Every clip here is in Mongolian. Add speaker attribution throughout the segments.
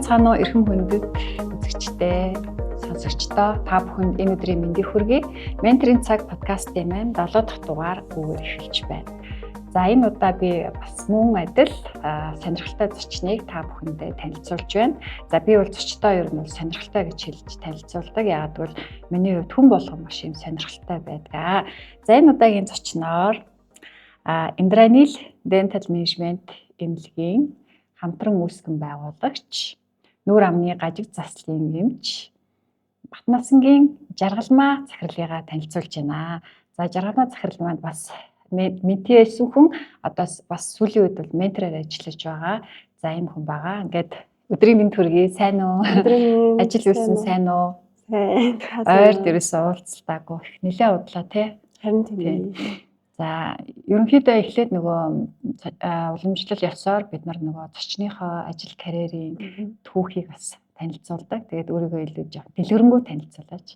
Speaker 1: Байцгаана уу эрхэм хүндэт үзэгчдээ, сонсогчдоо та бүхэнд энэ өдрийн мэндийг хүргэе. Менторын цаг подкастын маань 7 дахь дугаар өгөр эхэлж байна. За энэ удаа би бас мөн адил сонирхолтой зочныг та бүхэндээ танилцуулж байна. За би бол зочдоо ер нь сонирхолтой гэж хэлж танилцуулдаг. Яагаад гэвэл миний хувьд хүн болгон маш юм сонирхолтой байдаг. За энэ удаагийн зочноор Индранил Dental Management эмнэлгийн хамтран үүсгэн байгуулагч, нүүр амны гажиг заслын эмч Батнасангийн жаргалмаа захирлыгаа танилцуулж байна. За жаргалмаа захирал маань бас мэдээсэн хүн одоо бас сүүлийн үед бол ментороор ажиллаж байгаа. За энэ хүн байгаа. Ингээд өдрийн мэнд хүргэе. Сайн уу? Ажил үйлсэн сайн уу?
Speaker 2: Сайн.
Speaker 1: Ойр дээрээс уулзалтаагүй их нэлээд удлаа тий.
Speaker 2: Харин тийм.
Speaker 1: За ерөнхийдөө эхлээд нөгөө уламжлал ёсоор бид нар нөгөө зочныхоо ажил карьерийн түүхийг бас танилцуулдаг. Тэгээд өөрийгөө илүү дэлгэрэнгүй танилцуулаач.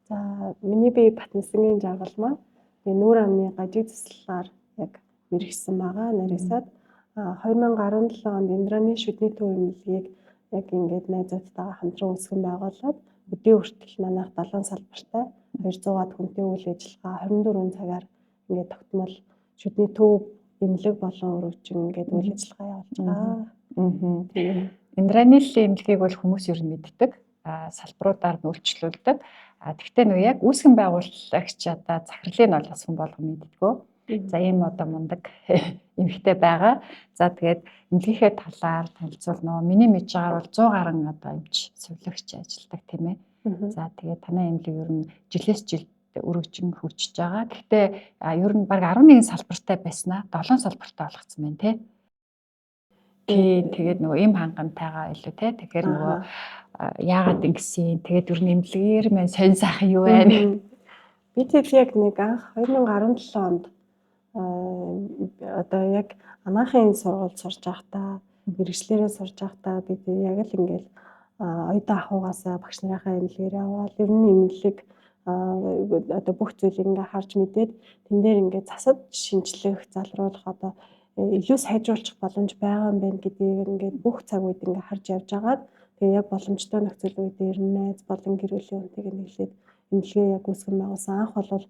Speaker 2: За миний бие Батнасангийн жаргалмаа. Тэгээ нүүр амны гажиг заслаар яг мэргэсэн байгаа. Нарийсаад 2017 онд Индраны шүдний төв эмнэлгийг яг ингээд найзуудтайгаа хамтран үүсгэн байгуулад өдөө хүртэл манайх 7 салбартай 200-аад хүнтэй үйл ажиллагаа 24 цагаар ингээд тогтмол шүдний төв эмнэлэг болон өрөвчин ингээд үйл ажиллагаа явуулж байгаа.
Speaker 1: Тийм. Индранилийн эмнэлгийг бол хүмүүс ер нь мэддэг. Салбаруудаар нь үйлчлүүлдэг. Тэгвэл нөө яг үүсгэн байгуулагч одоо захирлыг нь бол бас хүн болгон мэддэггүй. За ийм одоо мундаг эмэгтэй байгаа. За тэгээд эмнэлгийнхээ талаар танилцуулна. Миний мэдж байгаагаар бол 100 гаруй одоо эмч сувилагч ажилладаг тийм ээ. За тэгээд танай эмнэлэг ер нь жилээс жилд өргөжин хөгжиж байгаа. Гэхдээ ер нь баг 11 салбартай байснаа 7 салбартай болгоцсон байна тий. Тэгээд нөгөө эм хангамтайгаа илүү тий. Тэгэхээр нөгөө яагаад ингэсэн. Тэгээд ер нь эмнэлгээр маань сонь сайхан юу байна?
Speaker 2: Би тэг яг нэг анх 2017 онд одоо яг анагаахын сургуульд сурж байхдаа мэргэжлэрээ сурж байхдаа би яг л ингээл оюутан ахуйгаасаа багш нарынхаа эмнэлгээр яваад ер нь эмнэлэг одоо бүх зүйлийг ингээ харж мэдээд тэн дээр ингээ засад шинжлэх залруулах одоо илүү сайжруулах боломж байгаа юм байна гэдгийг ингээ бүх цаг үед ингээ харж явж байгаад тэгээ яг боломжтой нөхцөл үед ер нь найз болон гэр бүлийн хүнтэйг нэглээд эмнэлгээ яг үүсгэн байгуулсан. Анх бол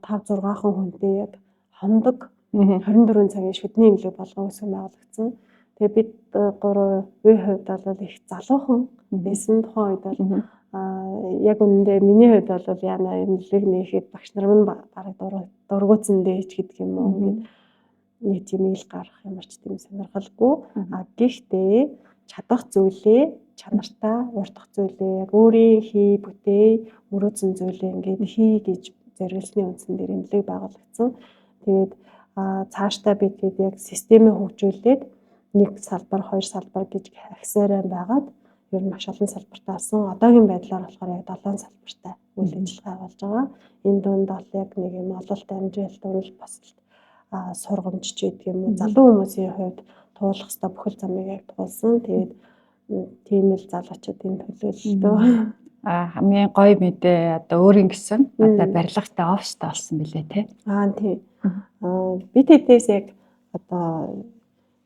Speaker 2: 5-6 хүнтэй яг хондог 24 цагийн шүдний эмнэлэг болгон үүсгэн байгуулагдсан. Тэгээ бид 3-ийн хувьд бол их залуухан байсан. Тухайн үед бол яг үнэндээ миний хувьд бол яана эмнэлэг нээхэд багш нар минь бараг дургуутсан дээч гэдэг юм уу. Ингээд нэг тийм ил гарах ямар ч тийм сонирхолгүй. Гэхдээ чадах зүйлээ чанартай уртах зүйлээ яг өөрийн хий бүтээ мөрөөдсөн зүйлээ ингээд хий гэж зориулсны үндсэн дээр эмнэлэг байгуулагдсан. Тэгээд цаашдаа бид яг системээ хөгжүүлээд нэг салбар, хоёр салбар гэж ахисаараа байгаад ер нь маш олон салбартай болсон. Одоогийн байдлаар болохоор яг 7 салбартай үйл ажиллагаа болж байгаа. Энэ дунд бол яг нэг юм ололт амжилт, урал босолт, сургамж ч гэдэг юм уу. Залуу хүмүүсийн хувьд туулах ёстой бүхэл замыг яг туулсан. Тэгээд тийм л залуучуудын төлөөлөлтөө
Speaker 1: хамгийн гоё мэдээ одоо өөрийн гэсэн одоо барилгатай офстай болсон билээ тий.
Speaker 2: Тийм. Бид хэдээс яг одоо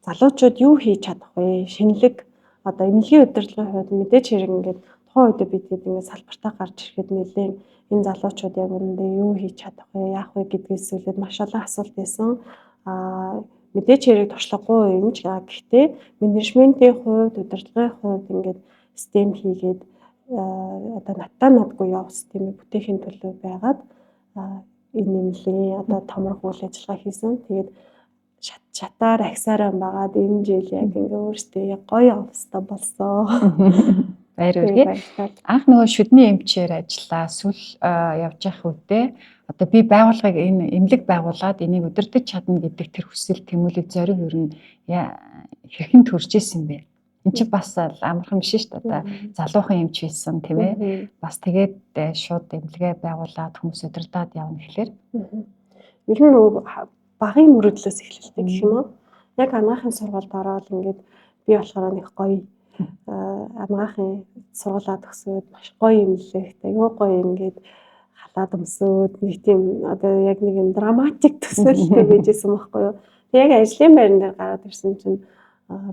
Speaker 2: залуучууд юу хийж чадах вэ? Шинэлэг одоо эмнэлгийн удирдлагын хувьд мэдээж хэрэг ингээд тухайн үед бид ингээд салбартаа гарч ирэхэд нэлээд энэ залуучууд яг үүндээ юу хийж чадах вэ? Яах вэ гэдгээс үлээд маш олон асуулт байсан. Мэдээж хэрэг туршлагагүй юмч. Гэхдээ менежментийн хувьд, удирдлагын хувьд ингээд систем хийгээд одоо надгүй явах системийг бүтээхийн төлөө байгаад энэ эмнэлгийн одоо томрох үйл ажиллагаа хийсэн. Тэгээд шатаар ахисаараа байгаад энэ жил яг ингээ өөртөө яг гоё офстой болсон.
Speaker 1: Баяр хүргэе. Анх нөгөө шүдний эмчээр ажиллаа. Сүл явж явах үедээ одоо би байгууллагыг энэ эмнэлэг байгуулад энийг удирдах чадна гэдэг тэр хүсэл тэмүүлэг зориг ер нь хэрхэн төрж исэн бэ? Энд чи бас амархан биш шүү дээ. Одоо залуухан эмч байсан тийм ээ. Бас тэгээд шууд эмнэлгээ байгуулад хүмүүс удирдаад явна гэхлээр
Speaker 2: ер нь нөгөө багын мөрөдлөөс эхэлдэг гэх юм уу? Яг анагаахын сургуульд ороод ингээд би болохоор нэг гоё анагаахын сургуулаа төгсөөд маш гоё эмнэлэгт аюу гоё ингээд халаад өмсөөд нэг тийм одоо яг нэг юм драматик төсөөлөлтэй байжсэн байхгүй юу? Тэг яг ажлын байран дээр гараад ирсэн чинь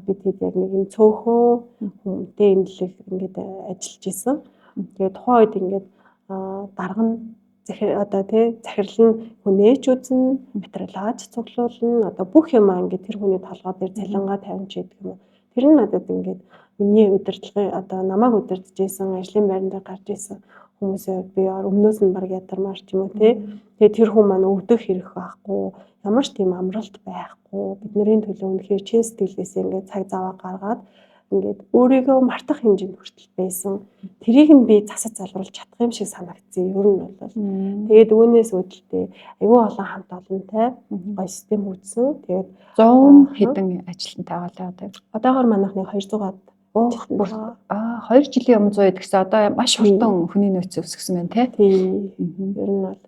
Speaker 2: бид хэд яг нэг юм цөөхөн хүнтэй имлэг ингээд ажиллаж исэн. Тэгээд тухайн үед ингээд дарга нь захирал нь хүнээч үзэн, материалаач цуглуулна. Одоо бүх юм ингээд тэр хүний толгой дээр цалингаа тавьж идэх юм уу. Тэр нь надад ингээд миний удирдлагын намайг удирдах гэсэн ажлын байран дээр гарч исэн хүмүүсээ би өмнөөс нь баг ядармаар ч юм уу тий. Тэгээд тэр хүн маань өвдөх хэрэг байхгүй, ямар ч тийм амралт байхгүй. Бидний төлөө үнэхээр чин сэтгэлээс ингээд цаг зав гаргаад ингээд өөрийгөө мартах хэмжээнд хүртэл байсан. Тэрийг нь би засаж залруулж чадах юм шиг санагдсан. Ер нь бол тэгээд үүнээс үүдэлтэй айгүй олон хамт олонтой гоё систем үүссэн. Тэгээд
Speaker 1: 100 хэдэн ажилтнтай байгаа одоо.
Speaker 2: Одоогоор манайх нэг 200-аад
Speaker 1: 2 жилийн өмнө 100 гэдэгсэн одоо маш хурдан хүний нөөц өсгсөн байна
Speaker 2: тий. Ер нь бол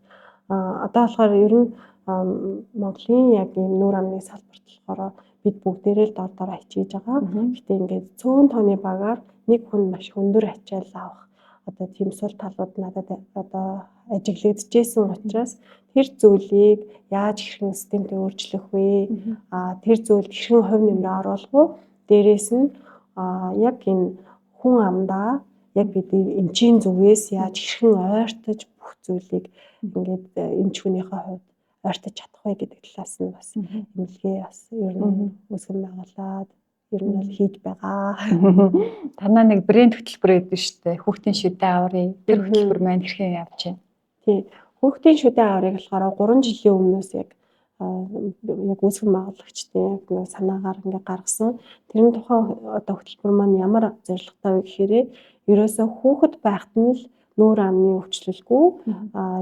Speaker 2: одоо болохоор ер нь Монголын яг ийм нүүр амны салбарт болохоор бид бүгдээрээ л дор дор ачиж байгаа. Гэтэ ингээд цөөн тооны багаар нэг хүн маш өндөр ачаал авах одоо тийм сул талууд надад одоо ажиглагдчихсэн учраас тэр зүйлийг яаж хэрхэн системтэй өөрчлөх вэ? Тэр зүйлд хэрхэн хувь нэмрээ оруулах вэ? Дээрээс нь яг энэ хүн амдаа яг бидний эмчийн зүгээс яаж хэрхэн ойртож бүх зүйлийг ингээд эмч хүнийхээ хувьд ойртож чадах вэ гэдэг талаас нь бас эмнэлгээ бас ер нь үүсгэн байгуулад ер нь бол хийж байгаа.
Speaker 1: Танаа нэг брэнд хөтөлбөр өгдөө шүү дээ. Хүүхдийн шүдэ аврыг. Тэр хөтөлбөр маань хэрхэн явж байна?
Speaker 2: Тий. Хүүхдийн шүдэ аврыг болохоор 3 жилийн өмнөөс яг үүсгэн байгуулагчдын яг нэг санаагаар ингээ гаргасан. Тэрний тухайн одоо хөтөлбөр маань ямар зорилготой вэ гэхээр ерөөсөө хүүхэд байхад нь л нүүр амны өвчлөлгүй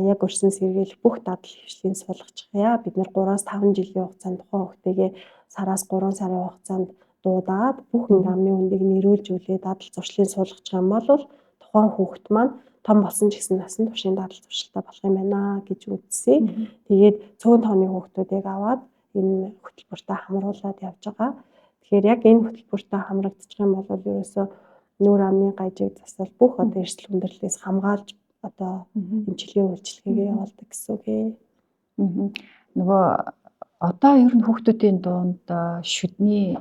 Speaker 2: яг өрсөн сэргээл бүх дадал хвшлийн суулгачхая. Бид нэр 3-5 жилийн хугацаанд тухайн хүүхдтэйгээ сараас 3 сарын хугацаанд дуудаад бүх амны үндийг нэрүүлж үлээ дадал зуршлыг суулгах юм бол тухайн хүүхэд маань том болсон ч гэсэн насан туршийн дадал зуршилтай болох юм байна гэж үзсэн. Тэгээд цөөн тооны хүүхдүүдийг аваад энэ хөтөлбөртөө хамруулад явж байгаа. Тэгэхээр яг энэ хөтөлбөртөө хамрагдчих юм бол ерөөсөө нүүр амны гажиг засал бүх одоо эрсдэл хүндрэлээс хамгаалж одоо эмчилгээ үйлчилгээгээ явуулдаг гэсэн үг ээ.
Speaker 1: Нөгөө одоо ер нь хүүхдүүдийн дунд шүдний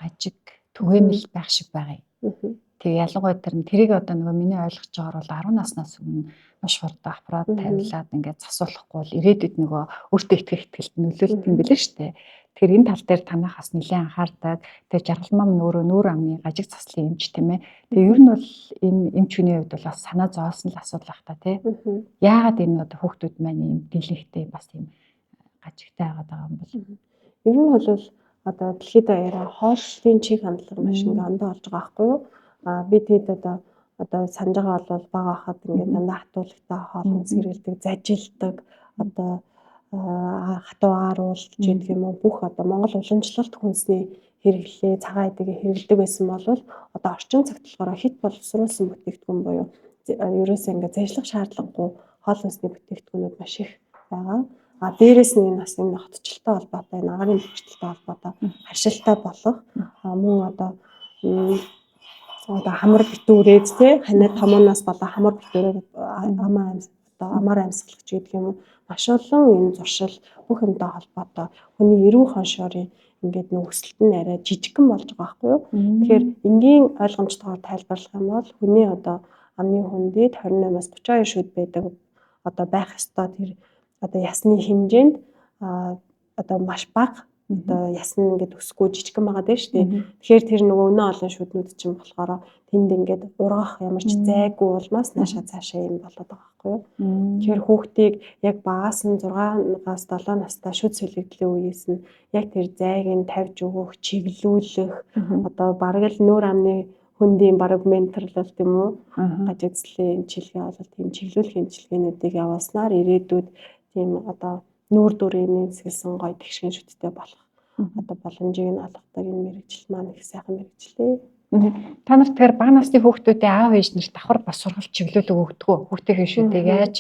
Speaker 1: гажиг түгээмэл байх шиг байгаа юм. Тэгээ ялангуяа тэрийг одоо нөгөө миний ойлгож байгаагаар бол 10 наснаас өмнө маш хурдан аппарат тавилаад ингээд засуулахгүй бол ирээдүйд нөгөө өөртөө итгэх итгэлд нөлөөлт юм билээ шүү дээ. Тэгэхээр энэ тал дээр танахаас нэлээд анхаардаг. Тэгээ жаргалмаа минь өөрөө нүүр амны гажиг заслын эмч тийм ээ. Тэгээ ер нь бол энэ эмч хүний хувьд бол бас санаа зовоосон л асуудал байх та тий. Яагаад энэ одоо хүүхдүүд маань ийм дэлгэхтэй бас ийм гажигтай байгаа юм бол
Speaker 2: ер нь бол одоо дэлхийд даяараа хооллолтын чиг хандлага маш их ондоо болж байгаа байхгүй юу? Бид хэд одоо санаж байгаа бол бага хахад ингээд дандаа хатуулагтай хоолны сэргэлдэг, зажилдаг одоо хатуу ааруулж гэдэг юм уу бүх одоо Монгол уламжлалт хүнсний хэрэглээ цагаан эдэгээ хэрэглэдэг байсан бол одоо орчин цагт болохоор хит боловсруулсан бүтээгдэхүүн буюу ерөөсөө ингээд зэжлэх шаардлагагүй хоол хүнсний бүтээгдэхүүнүүд маш их байгаа. Дээрээс нь энэ бас энэ хотчлолтой холбоотой, энэ агарын бэрхшээлтэй холбоотой харшилтай болох мөн одоо хамар битүүрээд тий ханаа томооноос болоо хамар битүүрээд амар амьсгалч гэдэг юм уу маш олон энэ зуршил бүх юмтай холбоотой хүний эрүүл хоншоорын ингээд нэг өсөлт нь арай жижигхэн болж байгаа байхгүй юу. Тэгэхээр энгийн ойлгомжтойгоор тайлбарлах юм бол хүний одоо амны хүндэд 28-аас 32 шүд байдаг одоо байх ёстой тэр одоо ясны хэмжээнд одоо маш бага одоо ясн ингээд өсөхгүй жижигхэн байгаа дээ шүү дээ. Тэгэхээр тэр нөгөө өнөө олон шүднүүд чинь болохоор тэнд ингээд ургах ямар ч зайгүй улмаас наашаа цаашаа юм болоод байгаа байхгүй юу. Тэгэхээр хүүхдийг яг багаас нь 6-аас 7 настай шүд солигдлын үеэс нь яг тэр зайг нь тавьж өгөх, чиглүүлэх одоо бараг л нүүр амны хүндийн бараг менторлол тийм үү гажиг заслын эмчилгээ бол тийм чиглүүлэх эмчилгээнүүдийг явуулснаар ирээдүйд тийм одоо нүүр дүрийн нэмсгэлсэн гоё тэгшин шүттэй болох одоо боломжийг нь олгодог энэ мэрэгжил маань их сайхан мэрэгжлээ.
Speaker 1: Та нарт тэгэхээр бага насны хүүхдүүдийн аав ээж нарт давхар бас сургалт чиглүүлэг өгдөг үү? Хүүхдийн шүдийг яаж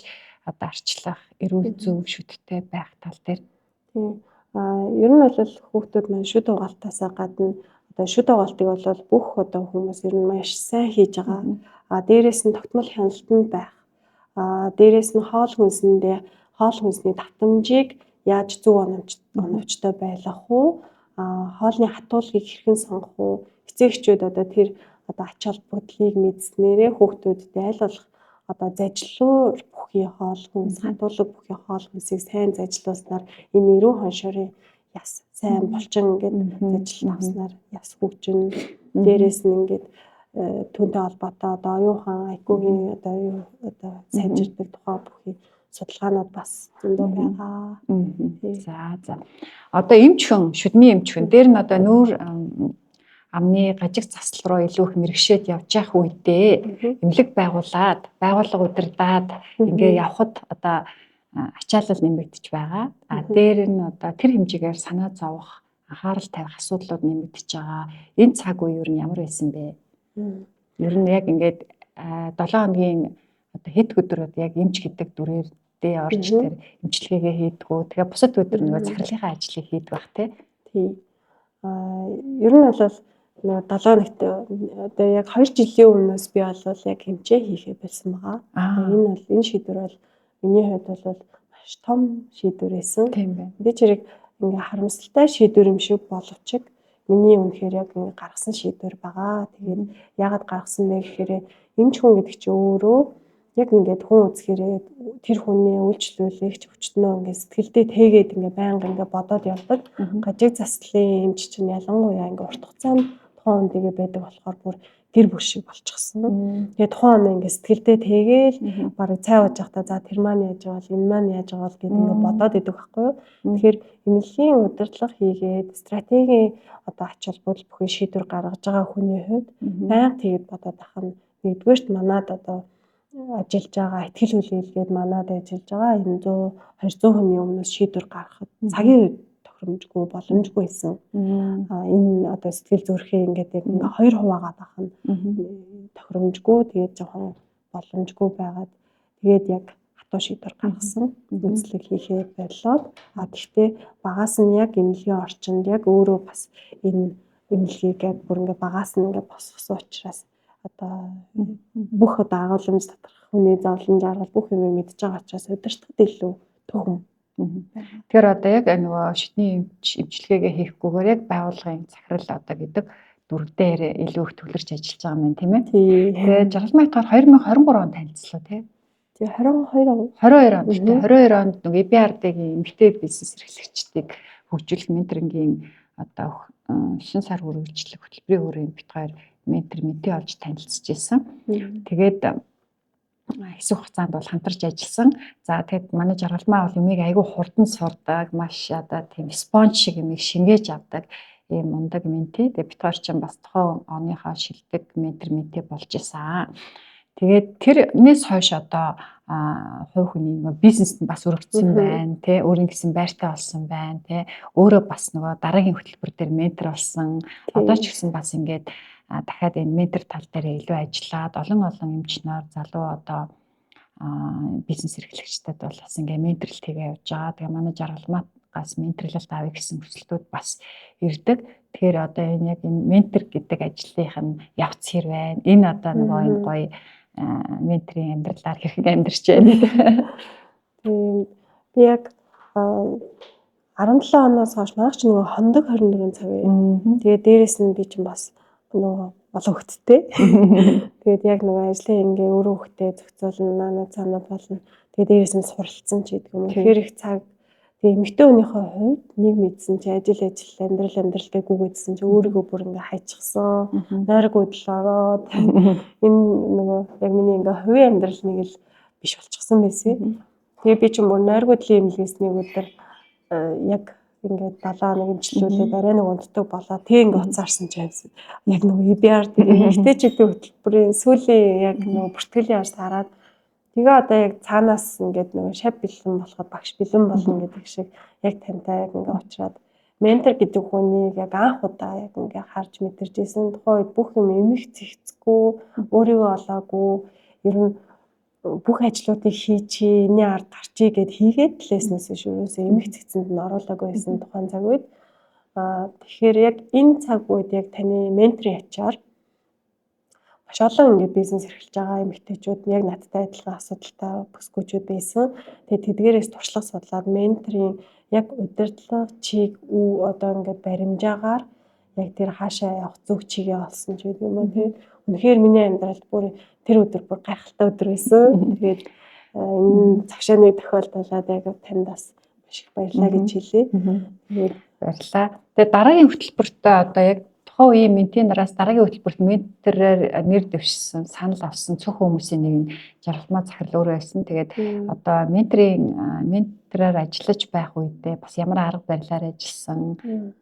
Speaker 1: одоо арчлах, эрүүл зөв шүттэй байх тал дээр.
Speaker 2: Тийм. Ер нь бол хүүхдүүд маань шүд угаалтаасаа гадна одоо шүд угаалтыг бол бүх одоо хүмүүс ер нь маш сайн хийж байгаа. Дээрээс нь тогтмол хяналтанд байх. Дээрээс нь хоол хүнсний давтамжийг яаж зөв оновчтой байлгах уу? хоолны хатуулгыг хэрхэн сонгох уу? Эцэгчүүд одоо тэр одоо ач холбогдлыг мэдснээрээ хүүхдүүдэд аль болох одоо зажлуур бүхий хоол хүнс хатуулга бүхий хоол хүнсийг сайн зажлуулснаар энэ эрүү хоншорын яс сайн булчин ингээд зажил авснаар яс хөгжин дээрээс нь ингээд түүнтэй холбоотой одоо оюухан IQ-гийн одоо сайжирдаг тухай бүхий судалгаанууд бас зөндөө байгаа.
Speaker 1: За. Одоо эмч хүн, шүдний эмч хүн дээр нь одоо нүүр амны гажиг засал руу илүү их мэрэгшээд явж явах үедээ эмнэлэг байгуулад, байгууллага удирдаад ингээ явхад одоо ачаалал нэмэгдэж байгаа. Дээр нь одоо тэр хэмжээгээр санаа зовох, анхаарал тавих асуудлууд нэмэгдэж байгаа. Энэ цаг үе юу ямар байсан бэ? Ер нь яг ингээд 7 хоногийн одоо хэд өдрөд яг эмч гэдэг дүрээр орж тэр эмчилгээгээ хийдгүү. Тэгээ бусад өдөр нөгөө захирлынхаа ажлыг хийдэг бах тий.
Speaker 2: Ер нь бол нөгөө 7 хоногт одоо яг 2 жилийн өмнөөс би бол яг хэмжээ хийхээ болсон байгаа. Энэ шийдвэр бол миний хувьд бол маш том шийдвэр байсан.
Speaker 1: Тийм байна.
Speaker 2: Би чирэг ингээ харамсалтай шийдвэр юм шиг боловч миний үнэхээр яг ингээ гаргасан шийдвэр байгаа. Тэгээд яагаад гаргасан бэ гэхээр эмч хүн гэдэг чинь өөрөө яг ингээд хүн үзэхээрээ тэр хүний үйлчлүүлэгч өчтнөө ингээд сэтгэлдээ тэгээд ингээд байнга ингээд бодоод явдаг. Гажиг заслын эмч чинь ялангуяа ингээд урт хугацаанд тухайн үндигээ байдаг болохоор бүр гэр бүл шиг болчихсон. Тэгээд тухайн оноо ингээд сэтгэлдээ тэгээл барыг цай ууж явахдаа за тэр маань яаж байгаа бол энэ маань яаж байгаа бол гэдэг ингээд бодоод идэг байхгүй юу. Тэгэхээр эмнэлгийн удирдлага хийгээд стратегийн одоо ач холбогдол бүхий шийдвэр гаргаж байгаа хүний хувьд байнга тэгээд бодоод ах нь нэгдүгээрт манад одоо ажиллаж байгаа ихтгэл хүлээлгээд манад ажиллаж байгаа энэ 100 200 хүний өмнөөс шийдвэр гаргахад цагийн үед тохиромжгүй боломжгүй байсан. Энэ одоо сэтгэл зүрхээ ингээд яг ингээ 2 хуваагаад авах нь тохиромжгүй тэгээд жоохон боломжгүй байгаад тэгээд яг хатуу шийдвэр гаргасан үйлчлэг хийхээ болоод гэхдээ багаас нь яг эмнэлгийн орчинд яг өөрөө бас энэ эмнэлгийг яг бүр ингээ багаас нь ингээ босгосон учраас одоо бүх одоо агуулмж татрах хүний зовлон жаргал бүх юм мэдж байгаа учраас удирдахад илүү төхөн.
Speaker 1: Тэгэхээр одоо яг нөгөө шидний эмчилгээгээ хийхгүйгээр яг байгууллагын захирал одоо гэдэг дүр дээр илүү их төвлөрч ажиллаж байгаа юм тийм ээ. Тэгээ Жаргалмайтгаар 2023 онд танилцлаа тийм.
Speaker 2: Тэгээ 22 онд.
Speaker 1: 22 онд нөгөө EBRD-гийн эмэгтэй бизнес эрхлэгчдийг хөгжүүлэх менторингийн одоо 9 сар хүрээлжлэх хөтөлбөрийн хүрээнд бит хоёр ментор мэдээ олж танилцж ирсэн. Тэгээд хэсэг хугацаанд бол хамтарч ажилласан. За тэгэд манай Жаргалмаа бол юмыг айгүй хурдан сурдаг, маш одоо тийм спонж шиг юмыг шингээж авдаг ийм мундаг менти. Тэгээд бит хоёр ч бас тухайн оныхоо шилдэг ментор мэдээ болж исэн. Тэгээд тэрнээс хойш одоо хувь хүний нөгөө бизнест бас өргөцсөн байна тий, өөрийн гэсэн байртай болсон байна тий, өөрөө бас нөгөө дараагийн хөтөлбөр дээр ментор болсон. Одоо ч гэсэн бас ингээд дахиад энэ ментор тал дээр илүү ажиллаад олон эмч нар залуу одоо бизнес эрхлэгчдэд бол бас ингээ менторлт хийгээ явж байгаа. Тэгээ манай Жаргалмаас менторлалт авъя гэсэн хүсэлтүүд бас ирдэг. Тэгэхээр одоо энэ яг энэ ментор гэдэг ажлынх нь явц хэр байна. Энэ одоо нөгөө энэ гоё менторийн амьдралаар хэрхэн амьдарч байна.
Speaker 2: Би яг 17 оноос хойш манайх ч нөгөө хондог 24 цаг юм. Тэгээ дээрэс нь би ч бас нөгөө олон хөлттэй. Тэгээд яг нөгөө ажлын ингээ өөрөө хөлтөө зохицуулна, наад цаанаа болно. Тэгээд дээрэс нь суралцсан ч гэдэг юм. Тэгэхээр их цаг тэгээ эмэгтэй хүнийхээ хувьд нэг мэдсэн чи ажил амьдралдээ гүгээдсэн чи өөрийгөө бүр ингээ хайчихсан. Нойргууд л ороод энэ нөгөө яг миний ингээ хувийн амьдрал нэг л биш болчихсон байсан. Тэгээ би ч бүр нойргуудлын эмнэлгээс нэг өдөр яг ингээд 7 хоног эмчилүүлээд арай нэг унтдаг болоо тэг ингээд уцаарсан ч байсан. Яг нөгөө EBRD эмэгтэйчүүдийн хөтөлбөрийн сүүлийн яг нөгөө бүртгэлийн арс хараад тэгээ одоо яг цаанаас ингээд нөгөө шав бэлэн болоход багш бэлэн болно гэдэг шиг яг тантай яг ингээд уучраад ментор гэдэг хүнийг яг анх удаа яг ингээд харж мэдэрч ирсэн. Тухайн үед бүх юм эмх зэгцгүй, өөрийгөө олоогүй, ер нь бүх ажлуудыг хийчи, энэний ард гарчий гэд хийгээд лээснээс шүүрөөсөө эмх цэцэнд нь оруулаагүй байсан тухайн цаг үед. Тэгэхээр яг энэ цаг үед яг таны менторын ачаар маш олон ингээд бизнес эрхэлж байгаа эмэгтэйчүүд яг надтай адилхан асуудалтай бүсгүүчүүд байсан. Тэгээд тэдгээрээс туршлага судлаад менторын яг удирдлага чиг одоо ингээд баримжаагаар яг тэр хаашаа явах зөв чигээ олсон ч гэдэг юм уу тий. Үнэхээр миний амьдралд бүр тэр өдөр бүр гайхалтай өдөр байсан. Тэгээд энэ цагшаа нэг тохиолдолд яг танд бас маш их баярлалаа гэж хэлье. Тэгээд
Speaker 1: баярлалаа. Тэгээд дараагийн хөтөлбөртөө одоо яг тухайн үеийн ментинараас дараагийн хөтөлбөрт ментороор нэр дэвшсэн, санал авсан цөөхөн хүмүүсийн нэг нь Жаргалмаа Захирал өөрөө байсан. Тэгээд одоо ментороор ажиллаж байх үедээ бас ямар арга барилаар ажилласан.
Speaker 2: Тийм.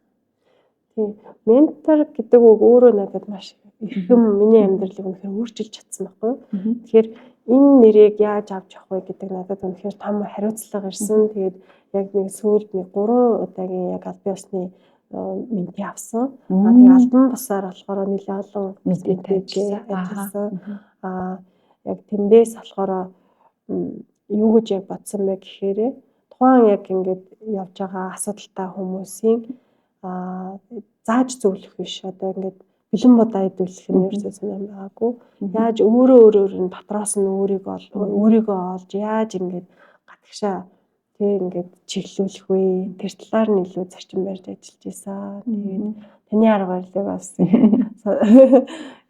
Speaker 2: Ментор гэдэг үг өөрөө надад маш их юм миний амьдралыг үнэхээр өөрчилж чадсан байхгүй юу? Тэгэхээр энэ нэрийг яаж авч явах вэ гэдэг надад үнэхээр том хариуцлага ирсэн. Тэгээд яг нэг сүүлд нэг 3 удаагийн яг албан ёсны менти авсан. Тэгээд албан бусаар болохоор нэлээд олон
Speaker 1: Ментитэй
Speaker 2: ажилласан. Яг тэндээс болохоор юу гэж яг бодсон бэ гэхээр тухайн яг ингээд явж байгаа асуудалтай хүмүүсийн зааж зөвлөх биш одоо ингээд бэлэн бодаа идүүлэх нь ерөөсөө сонирм байгаагүй. Яаж өөрөө нь дотроос нь өөрийгөө олж яаж ингээд гатгшаа тэг ингээд чиглүүлэх вэ? Тэр талаар нь илүү зарчим барьж ажиллаж байсан. Тэгээд таны арга барилыг бас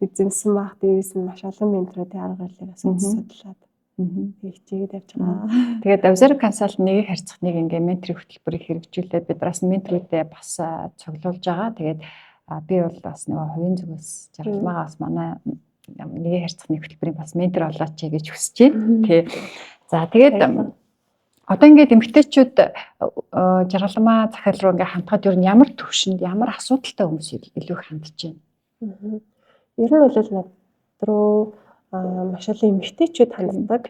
Speaker 2: эзэмсэн баг. Дээрээс нь маш олон менторуудын арга барилыг бас судлаад хичээгээд явж байгаа.
Speaker 1: Тэгээд Observe Consult нэгийг харьцах нэг ингээ менторын хөтөлбөрийг хэрэгжүүлээд бид бас менторуудаа бас цуглуулж байгаа. Тэгээд би бол бас нөгөө хувийн зүгээс Жаргалмаагаас манай нэгийг харьцах нэг хөтөлбөрийн бас ментор болооч гэж хүсэж байна. Тий. За тэгээд одоо ингээд эмэгтэйчүүд Жаргалмаа Захирал руу ингээ хандхад ер нь ямар төвшөнд ямар асуудалтай хүмүүс илүү их хандж байна?
Speaker 2: Ер нь бол над руу маш олон эмэгтэйчүүд ханддаг.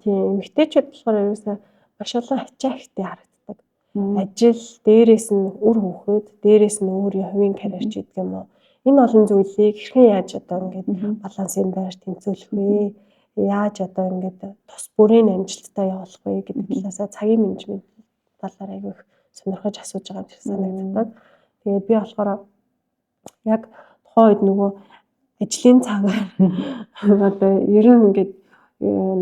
Speaker 2: Тийм эмэгтэйчүүд болохоор ерөөсөө маш олон ачаа ихтэй харагддаг. Ажил, дээрээс нь үр хүүхэд, дээрээс нь өөрийн хувийн карьер ч гэдэг юм уу. Энэ олон зүйлийг хэрхэн яаж одоо ингээд балансын байр тэнцвүүлэх вэ? Яаж одоо ингээд тус бүрийн амжилттай явуулах вэ гэдэг талаасаа цагийн менежмент талаар айгүй их сонирхож асууж байгаа юм шиг санагддаг. Тэгээд би болохоор яг тухайн үед нөгөө ажлын цагаар одоо ер нь ингээд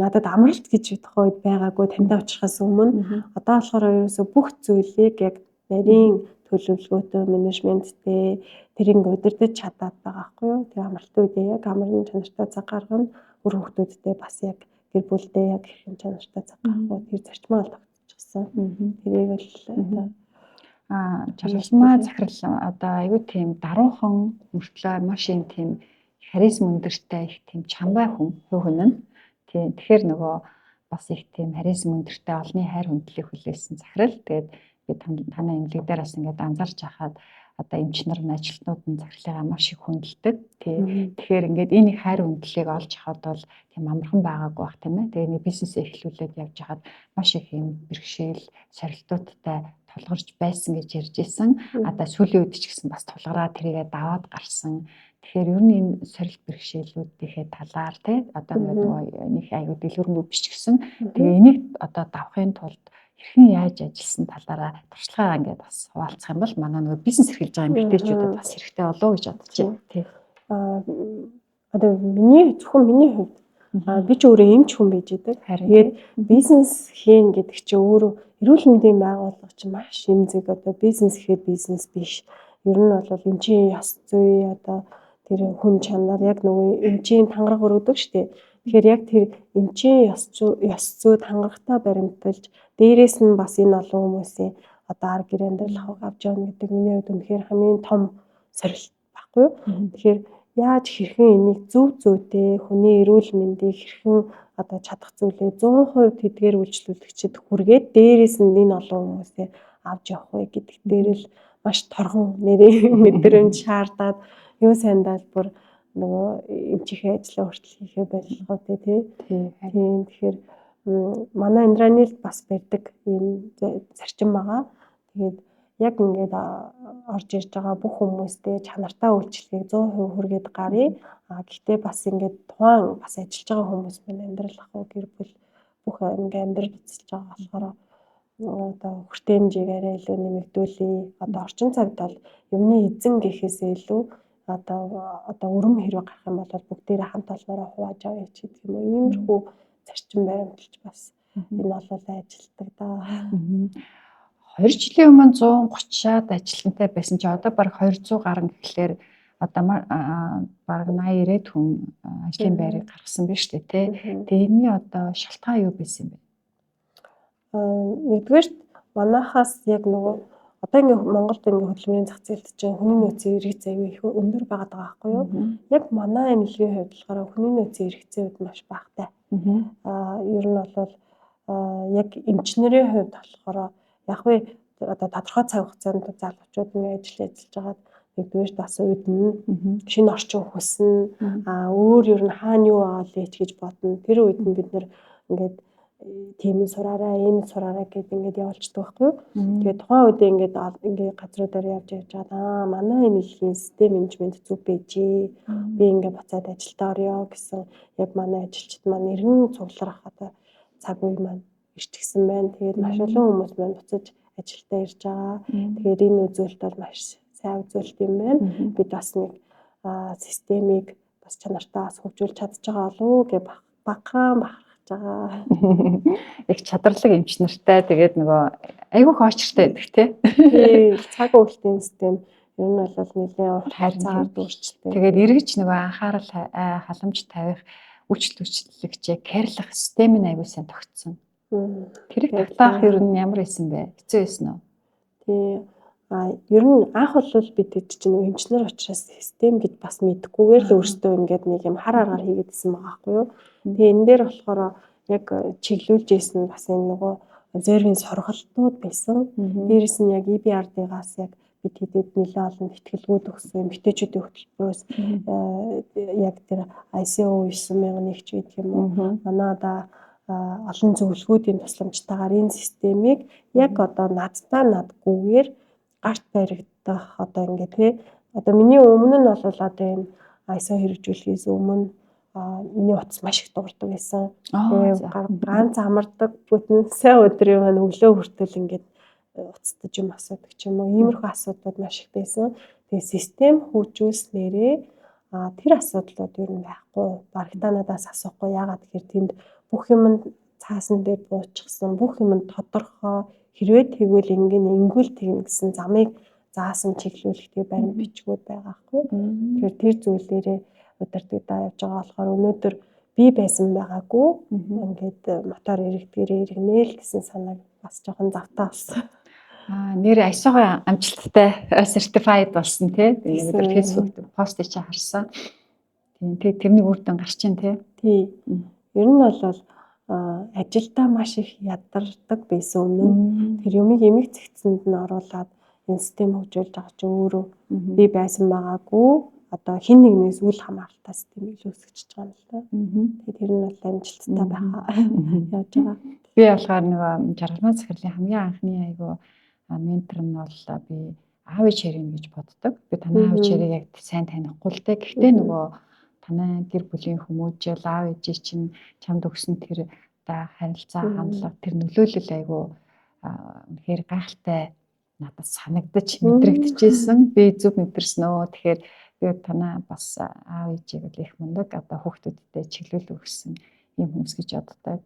Speaker 2: надад амралт гэж тухайн үед байгаагүй таньд очихоос өмнө одоо болохоор ерөөсө бүх зүйлийг яг нарийн төлөвлөгөөтэй менежменттэй тэрийг удирдах чадаад байгаа байхгүй юу. Тэгээ амралтын үедээ яг амрын чанартай цаг гаргана. Үр хүүхдүүдтэй бас яг гэр бүлдээ яг хэрхэн чанартай цаг гаргах вэ? Тэр зарчмаа тогтчихсон. Тэрийг бол
Speaker 1: Жаргалмаа Захирал одоо аюу тийм даруухан мөртлөө маш юм тийм харизм өндөртэй их тийм чамбай хүн нь. Тэгэхээр нөгөө бас их тийм харизм өндөртэй олонний хайр хүндлэлийг хүлээсэн Захирал. Тэгээд би танай эмнэлэг дээр бас ингээд анзаарч хахад одоо эмч нар ажилтнууд нь Захирлаа маш их хүндэлдэг. Тэгэхээр ингээд энэ хайр хүндлэлийг олж авахд бол тийм амархан байгаагүй бах тийм ээ. Тэгээд нэг бизнесээ эхлүүлээд явж хахад маш их юм бэрхшээл, сорилтуудтай тулгарч байсан гэж ярьж исэн. Одоо сүүлийн үед ч гэсэн бас тулгараа тэрийгэ даваад гарсан. Тэгэхээр ер нь энэ сорилт бэрхшээлүүдийнхээ талаар тий одоо нөгөө нэг аюу дэлгэрэнгүй биш гэсэн. Тэгээ энийг одоо давахын тулд хэрхэн яаж ажилласан талаараа туршлагаа ингээд бас хуваалцах юм бол манай нөгөө бизнес эрхэлж байгаа эмэгтэйчүүдэд бас хэрэгтэй болоо гэж бодож байна. Тий.
Speaker 2: Одоо зөвхөн миний хувьд би ч өөрөө эмч хүн байж байдаг. Тэгээд бизнес хийн гэдэг чинь өөрөө эрүүл мэндийн байгууллага чинь маш эмзэг одоо бизнес гэхэд бизнес биш. Ер нь бол эмчийн ёс зүй одоо тэр хүн чанар яг нөгөө эмчийн тангараг өргөдөг шүү дээ. Тэгэхээр яг тэр эмчийн ёс зүйд хангалттай баримталж дээрээс нь бас энэ олон хүмүүсийн одоо ар гэр амьдрал авч явна гэдэг миний хувьд үнэхээр хамгийн том сорилт баггүй юу. Тэгэхээр яаж хэрхэн энийг зөв зүйтэй хүний эрүүл мэндийг хэрхэн одоо чадах зүйлээ 100% тэдгээр үйлчлүүлэгчид хүргээд дээрээс нь энэ олон хүмүүсээ авч явах вэ гэдэг дээр л маш торгон нэрийн мэдрэмж шаардаад юу сайндаа бүр нөгөө эмчийнхээ ажлаа хүртэл хийхээ боллоо тий. Тэгэхээр манай Индранил бас барьдаг ийм зарчим байгаа. Тэгээд яг ингээд орж ирж байгаа бүх хүмүүстээ чанартай үйлчлэгийг 100% хүргээд гарыг. Гэхдээ бас ингээд тухайн бас ажиллаж байгаа хүмүүс маань амьдрал ах гэр бүл бүх ингээд амьдрал эзэлж байгаа болохоор одоо хүртээмжийг арай илүү нэмэгдүүлээ. Одоо орчин цагт бол юмны эзэн гэхээсээ илүү одоо өрөм хэрэг гарах юм бол бүгдээрээ хамт олноороо хувааж авъя ч гэдэг юм уу. Иймэрхүү зарчим баримталж бас энэ бол ажилтдаг да.
Speaker 1: 2 жилийн өмнө 130-аад ажилтнтай байсан чи одоо бараг 200 гаруй гэхлээр одоо бараг 80-90 хүн ажлын байрыг гаргасан байна шүү дээ тий. Тэгээ энэний одоо шалтгаан юу байсан бэ?
Speaker 2: Нэгдүгээрт манайхаас яг нөгөө одоо ингээ Монголд ингээ хөдөлмөрийн зах зээлд чинь хүний нөөцийн эргэц аягүй их өндөр байгаад байгаа байхгүй юу? Яг манай эмнэлгийн хувьд болохоор хүний нөөцийн эргэцийн хувьд маш багатай. Ер нь бол яг эмчнэрийн хувьд болохоор яг вэ одоо тодорхой цаг хугацаанд залуучууд ингээ ажиллаж байгаа. Нэгдүгээр бас үүднэ, шинэ орчин хүснэ, өөр ер нь хаана юу аваад ич гэж бодно. Тэр үед нь бид нэр ингээд тийм сураараа, ийм сураараа гэдээ ингээд явуулчихдаг байхгүй юу. Тэгээд тухайн үед ингээд газруудаар явж байгаа. Манай эмнэлгийн систем менежмент зүг байжээ. Би ингээд буцаад ажилдаа орё гэсэн яг манай ажилчид маань эргэн цугларах одоо цаг үе маань ирчихсэн байна. Тэгээд маш олон хүмүүс маань буцаж ажилдаа ирж байгаа. Тэгээд энэ үзүүлэлт бол маш сайн үзүүлэлт юм байна. Бид бас нэг системийг бас чанартаа бас хөгжүүлж чадж байгаа болов гэж бахархаж байгаа.
Speaker 1: Их чадварлаг эмч нартай тэгээд нөгөө айгүй хоочртой байдаг тий.
Speaker 2: Цаг үйлдвэрлэлийн систем ер нь бол нэлээд хайрцаагаар дүүрчтэй.
Speaker 1: Тэгээд эргэж нөгөө анхаарал халамж тавих үйлчлэгчээ кэрлэх систем нь айгүй сайн тогтсон. Тэрийг татах ер нь ямар исэн бэ? Хэцүү байсан уу?
Speaker 2: Тий. Ер нь анх бол бид чинь эмчнэр учраас систем гэж бас мэдгүйгээр л өөрсдөө ингээд нэг юм хар аргаар хийгээдсэн байгаа байхгүй юу. Тэгээ энэ дээр болохоор яг чиглүүлж ийсэн нь бас энэ нөгөө зервийн сорголтууд байсан. Дээрээс нь яг EBRD-гаас яг бид хэдэд нэлээд олон ихтгэлгүүд өгсөн эмэгтэйчүүдийн хөтөлбөрөөс яг тэр ICO 9001 ч гэдэг юм уу. Манай олон зөвлөгөөдийн тусламжтайгаар энэ системийг яг одоо надгүйгээр гарт баригдах одоо ингээд тий одоо миний өмнө нь бол одоо энэ ISO хэрэгжүүлэхээс өмнө миний утас маш их дуурдаг байсан. Тэгээ ганц амардаг бүтэн сайн өдрийн маань өглөө хүртэл ингээд уцтаж юм асуудаг ч юм уу. Иймэрхүү асуудлууд маш их байсан. Тэгээ систем хөгжүүлснээрээ тэр асуудлууд ер нь байхгүй. Барагтаа надаас асуухгүй. Яагаад гэхээр тэнд бүх юм цаасан дээр буучсан, бүх юм тодорхой хэрвээ тэгвэл ингүүл тэгнэ гэсэн замыг заасан чиглүүлэхтэй баримт бичгүүд байгаа хгүй. Тэгэхээр тэр зүйлээрээ удирдагдаа явж байгаа болохоор өнөөдөр би байсан байгаагүй ингээд мотор иргэнээл гэсэн санааг бас жоохон завтаа авсан.
Speaker 1: Нэр ISO-гийн амжилттай certified болсон тий. Тэгээд Facebook пост чи харсан. Тийм тэрний үр дүн гарч ийн тий.
Speaker 2: Тий. Ер нь бол ажилдаа маш их ядардаг байсан өмнө. Тэр юмыг эмэг цэгцэнд нь оруулаад энэ систем хөгжүүлж байгаа чи өөрөө би байсан байгаагүй. Одоо хин нэгнээс үл хамааралтай систем илүүсгэж байгаа юм л да. Тэгээд тэр нь бол амжилттай байхаа явж байгаа.
Speaker 1: Би болохоор нөгөө жаргалмаа захирлын хамгийн анхны айгу ментор нь бол би аав ээж хэрэг гэж боддог. Би танай аав ээж хэрэг яг сайн танихгүй л дээ. Гэхдээ нөгөө танай гэр бүлийн хүмүүжил аав ээж чинь чамд өгсөн тэр харилцаа хандлага тэр нөлөөлөл айгу үнэхээр гайхалтай надад санагдаж мэдрэгдэжсэн. Би зөв мэдэрсэн өө. Тэгэхээр би танай бас аав ээжийг их мундаг одоо хүүхдүүдтэй чиглэл өгсөн юм хүмүүс гэж боддог.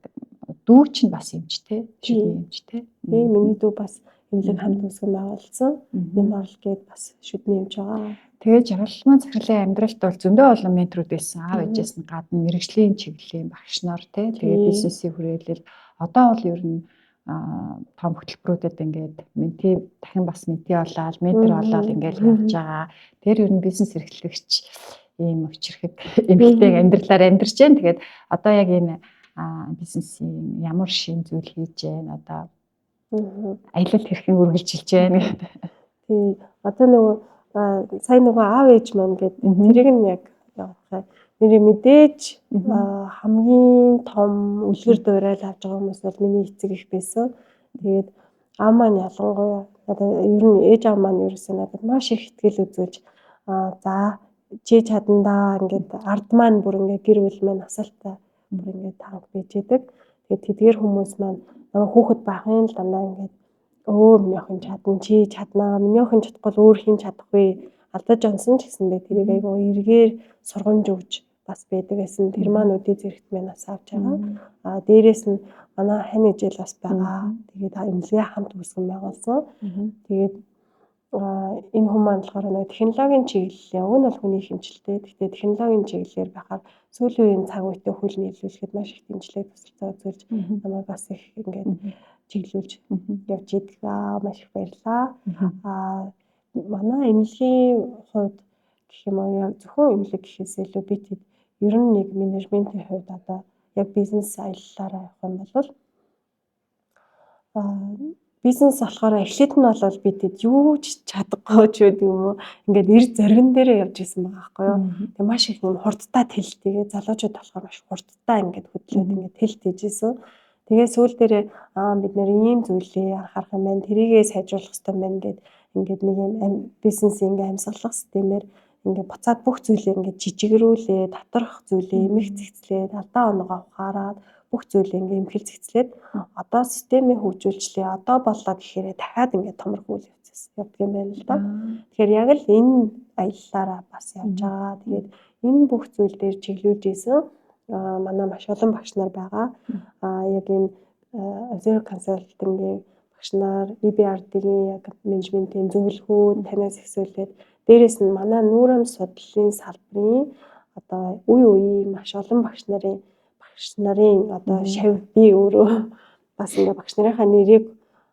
Speaker 1: Дүү чинь бас эмчтэй, шүдний эмчтэй.
Speaker 2: Миний дүү бас эмнэлэг хамт үсгэн байгуулсан. Нэм орол гээд бас шүдний эмч байгаа.
Speaker 1: Тэгээ жаргалмаа захирлын амьдралд бол зөндөө олон менторуд байсан. Аав ээжээс нь гадна мэрэгжлийн чиглэлийн багш нар тий. Тэгээ бизнесийн хүрээлэл одоо бол ер нь том хөтөлбөрүүдэд ингээд дахин бас менти болоод ментор болоод ингээд явж байгаа. Тэр ер нь бизнес эрхлэгч ийм өчрхэг эмэгтэй амьдралаар амьдарч байна. Тэгээд одоо яг энэ бизнесийн ямар шин зүйл хийж байна одоо аялал хэрхэн үргэлжилж байна гэдэг.
Speaker 2: Тий. Одоо нөгөө сайн нөгөө аав ээж маань гэдэг тэрийг нь яг явах. Нэр мэдээж хамгийн том үлгэр дуурайл авч байгаа хүмүүс бол миний эцэг их байсан. Тэгээд аав маань ялангуяа одоо ер нь ээж аав маань ерөөсөө надад маш их ихтгэл үзүүлж за чи чадандаа ингээд ард маань бүр ингээд гэр бүл маань асаалтай бүр ингээд танк бийжээдэг. Тэгээд тэдгээр хүмүүс маань намайг хүүхэд байхын л дандаа ингээд өө минийхэн чадна чи чаднаа минийхэн чадахгүй өөр хин чадахгүй алдаж онсон ч гэсэндээ тэрийг айгүй эргээр сургамж өгж бас байдаг гэсэн тэр маань өдөө зэрэгт манаас авч байгаа. Дээрээс нь манай хань ижил бас байгаа. Тэгээд эмнэлгээ хамт үүсгэн байгуулсан. Тэгээд энэ хүмүүс маань болохоор нэг технологийн чиглэлээ уг нь бол хүний хэмжилтэй. Гэхдээ технологийн чиглэлээр байхаар сүүлийн үеийн цаг үетэй хөл нийлүүлэхэд маш их дэмжлэг тусалцаа үзүүлж намайг бас их ингээд чиглүүлж явж идэг. Маш их баярлалаа. Манай эмнэлгийн хувьд гэх юм уу яг зөвхөн эмнэлэг гэхээс илүү бид ер нь нэг менежментийн хувьд одоо яг бизнес аяллаараа явах юм бол бизнес болохоор эхлээд нь бол бид юу ч чадахгүй ч гэдэг юм уу ингээд эрд зоригн дээрээ явж исэн байгаа байхгүй юу. Тэгээ маш их юм хурдтай тэлтийгээ залуучууд болохоор маш хурдтай ингээд хөдлөөд ингээд тэлт хийжсэн. Тэгээ сүүл дээрээ бид нэр ийм зүйлээ анхаарах юм байна. Тэрийгээ сайжруулах хэрэгтэй байна гэд ингээд нэг юм бизнесийн ингээд амьсгалах системээр ингээд буцаад бүх зүйлээ ингээд жижигрүүлээ, татрах зүйлээ эмх цэгцлээд алдаа оноогоо ухаарад бүх зүйлээ ингээд эмхэл цэгцлээд одоо системийн хөгжүүлжлээ. Одоо боллоо гэхээр дахиад ингээд томрох үйл явц явдаг юм байна л да. Тэгэхээр яг л энэ аяллаараа бас явж байгаа. Тэгээд энэ бүх зүйл дээр чиглүүлж исэн манай маш олон багш нар байгаа. Яг энэ Zero Consulting-ийн багш нар, EBRD-ийн яг менежментийн зөвлөгөө танаас ихсүүлээд дээрээс нь манай нүүрэм судлалын салбарын одоо үе маш олон багш нарын одоо шав би өөрөө бас ингээ багш нарынхаа нэрийг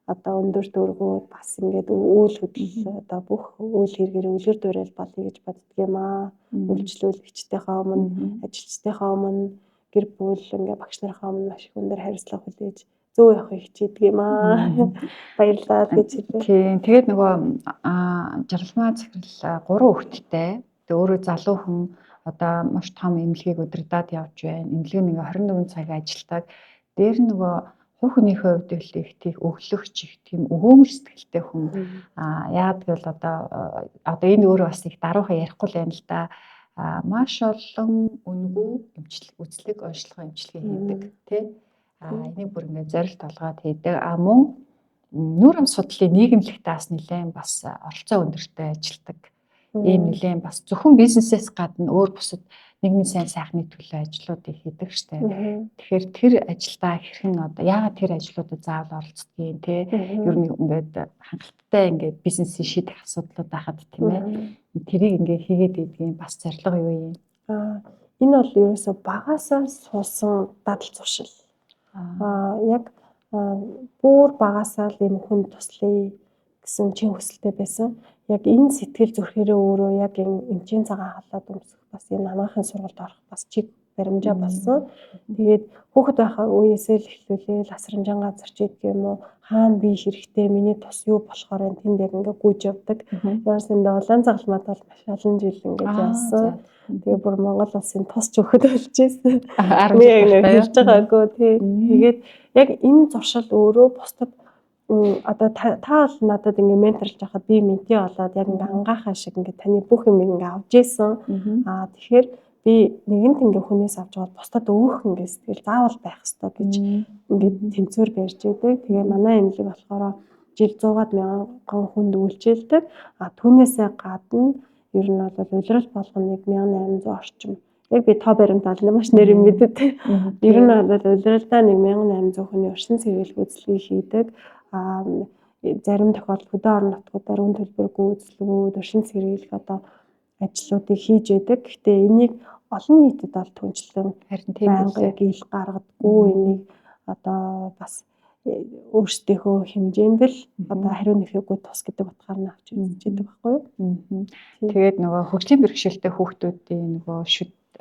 Speaker 2: одоо өндөр дөргөө бас ингээд үйл хөдлөл одоо бүх үйл хэрэгээр үлгэр дуурайл болъё гэж боддөг юм аа. Үйлчлүүлэгчдийнхээ өмнө, ажилчдынхаа өмнө, гэр бүл ингээ багш нарынхаа өмнө маш их өндөр хариуцлага хүлээж зөө явахыг хичээдэг юм аа. Баярлалаа гэж хэлээ.
Speaker 1: Тийм. Тэгээд нөгөө жаргалмаа захирал 3 хүүхэдтэй. Тэгээд өөрөө залуу хүн одоо маш том эмнэлгийг удирдаад явж байна. Эмнэлэг нэг 24 цаг ажилладаг. Дээр нөгөө хүүхний хувьд их тийх өглөгч их тийм өгөөмөр сэтгэлтэй хүн. Яагаад гэвэл одоо энэ өөрөө бас их даруухан ярихгүй л байна л да. Маш олон үнгүү үзлэг онцлогоо эмчилгээ хийдэг тий. Энийг бүр ингээд зорилт олгоод хийдэг. Мөн нүүрэм судлалын нийгэмлэгтээ бас нэлээд бас оролцоо өндөртэй ажилладаг. Ийм нэлээд бас зөвхөн бизнесээс гадна өөр бусад нийгмийн сайн сайхны төлөө ажлуудыг хийдэг штэ. Тэгэхээр тэр ажилдаа хэрхэн одоо яагаад тэр ажлуудад заавал оролцдгийг те ер нь ингээд хангалттай ингээд бизнесийн шийдэх асуудлууд байхад тийм ээ. Тэрийг ингээд хийгээд идэгin бас зорилго юу юм?
Speaker 2: Энэ бол ерөөсө багасаа суусан дадал зуршил. Яг бүр багасаа л юм хүн туслая гэсэн чин хүсэлтэй байсан. Яг энэ сэтгэл зүрхээрээ өөрөө яг эмчийн цагаан халаад өмсөх бас энэ анагаахын сургалт орох бас чиг баримжаа болсон. Тэгээд хүүхэд байхаа үеэсээ л эхлүүлээ ласрамжаан газар ч гэдэг юм уу хаана би хэрэгтэй миний тус юу болохоор тэнд яг ингээ гүйж явдаг. Яарсандаа улаан цагалмаад бол маш олон жил ингээ явсан. Тэгээ бүр Монгол улсын тусч өгөхөд болж ирсэн. 10 жил ярьж байгаагүй тий. Тэгээд яг энэ зуршил өөрөө бусдад одоо та бол надад ингээ менторлж байхад би менти болоод яг ингээ ангаахаа шиг ингээ таны бүх юм ингээ авч ийсэн. Тэгэхээр би нэгэнт ингээ хүнээс авч байгаа бусдад өөх ингээ сэтгэл заавал байх ёстой гэж ингээ тэнцвэр барьж идэг. Тэгээ манай эмнэлэг болохоор жил 100-аад мянган хүнд үйлчилдэг. Түүнээсээ гадна ер нь бол улирал болгоныг 1800 орчим. Яг би тоо баримтаал маш нэр мэддэг. Ер нь бол улиралдаа 1800 хүний урьдчилан сэргийлэх үйлчлэгийг хийдэг. Зарим тохиолдолд хөдөө орон нутгуудаар үн төлбөр гүйцэлгүүд, урьдчилан сэргийлэх одоо ажлуудыг хийж яадаг. Гэхдээ энийг олон нийтэд бол түнчлэн байнгын ил гаргадаггүй. Энийг одоо бас өөрсдийнхөө хэмжээнд л одоо хариу нэхээгүй тус гэдэг утгаар нь авч үздэг байхгүй юу?
Speaker 1: Тэгээд нөгөө хөгжлийн бэрхшээлтэй хүүхдүүдийн нөгөө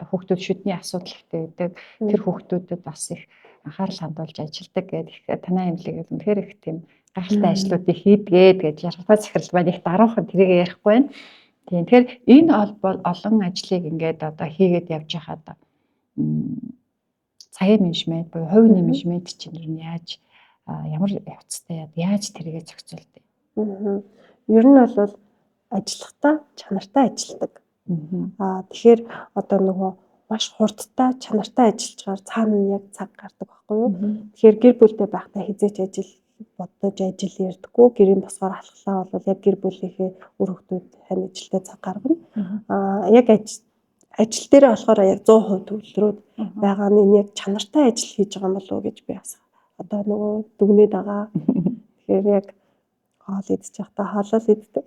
Speaker 1: хүүхдүүд шүдний асуудал ихтэй байдаг. Тэр хүүхдүүдэд бас их анхаарал хандуулж ажилдаг гэдэг танай эмнэлэг үнэхээр их тийм гайхалтай ажлуудыг хийдгээд гэж жаргалмаа захирал маань их даруухан тэрийг ярихгүй байна. Тийм. Тэгэхээр энэ олон ажлыг ингээд одоо хийгээд явж байхад цагийн менежмент буюу хувийн менежмент чинь яаж ямар явцтай яаж тэргээ зохицуулдаг?
Speaker 2: Ер нь бол ажиллахдаа чанартай ажилдаг. Тэгэхээр одоо нөгөө маш хурдтай чанартай ажиллаж байгаа цаана яг цаг гардаг байхгүй юу? Тэгэхээр гэр бүлтэй байхдаа хизээч ажил бодож ажил ярьдаггүй. Гэрийн босгоор алхлаа бол яг гэр бүлийнхээ үр хөвгүүд хань ажилдаа цаг гаргана. Яг ажил дээр болохоор яг 100% төвлөрөөд байгаа нь яг чанартай ажил хийж байгаа юм болов уу гэж би бас одоо нөгөө дүгнээд байгаа. Тэгэхээр яг хоол идэж явахдаа хоолол иддэг.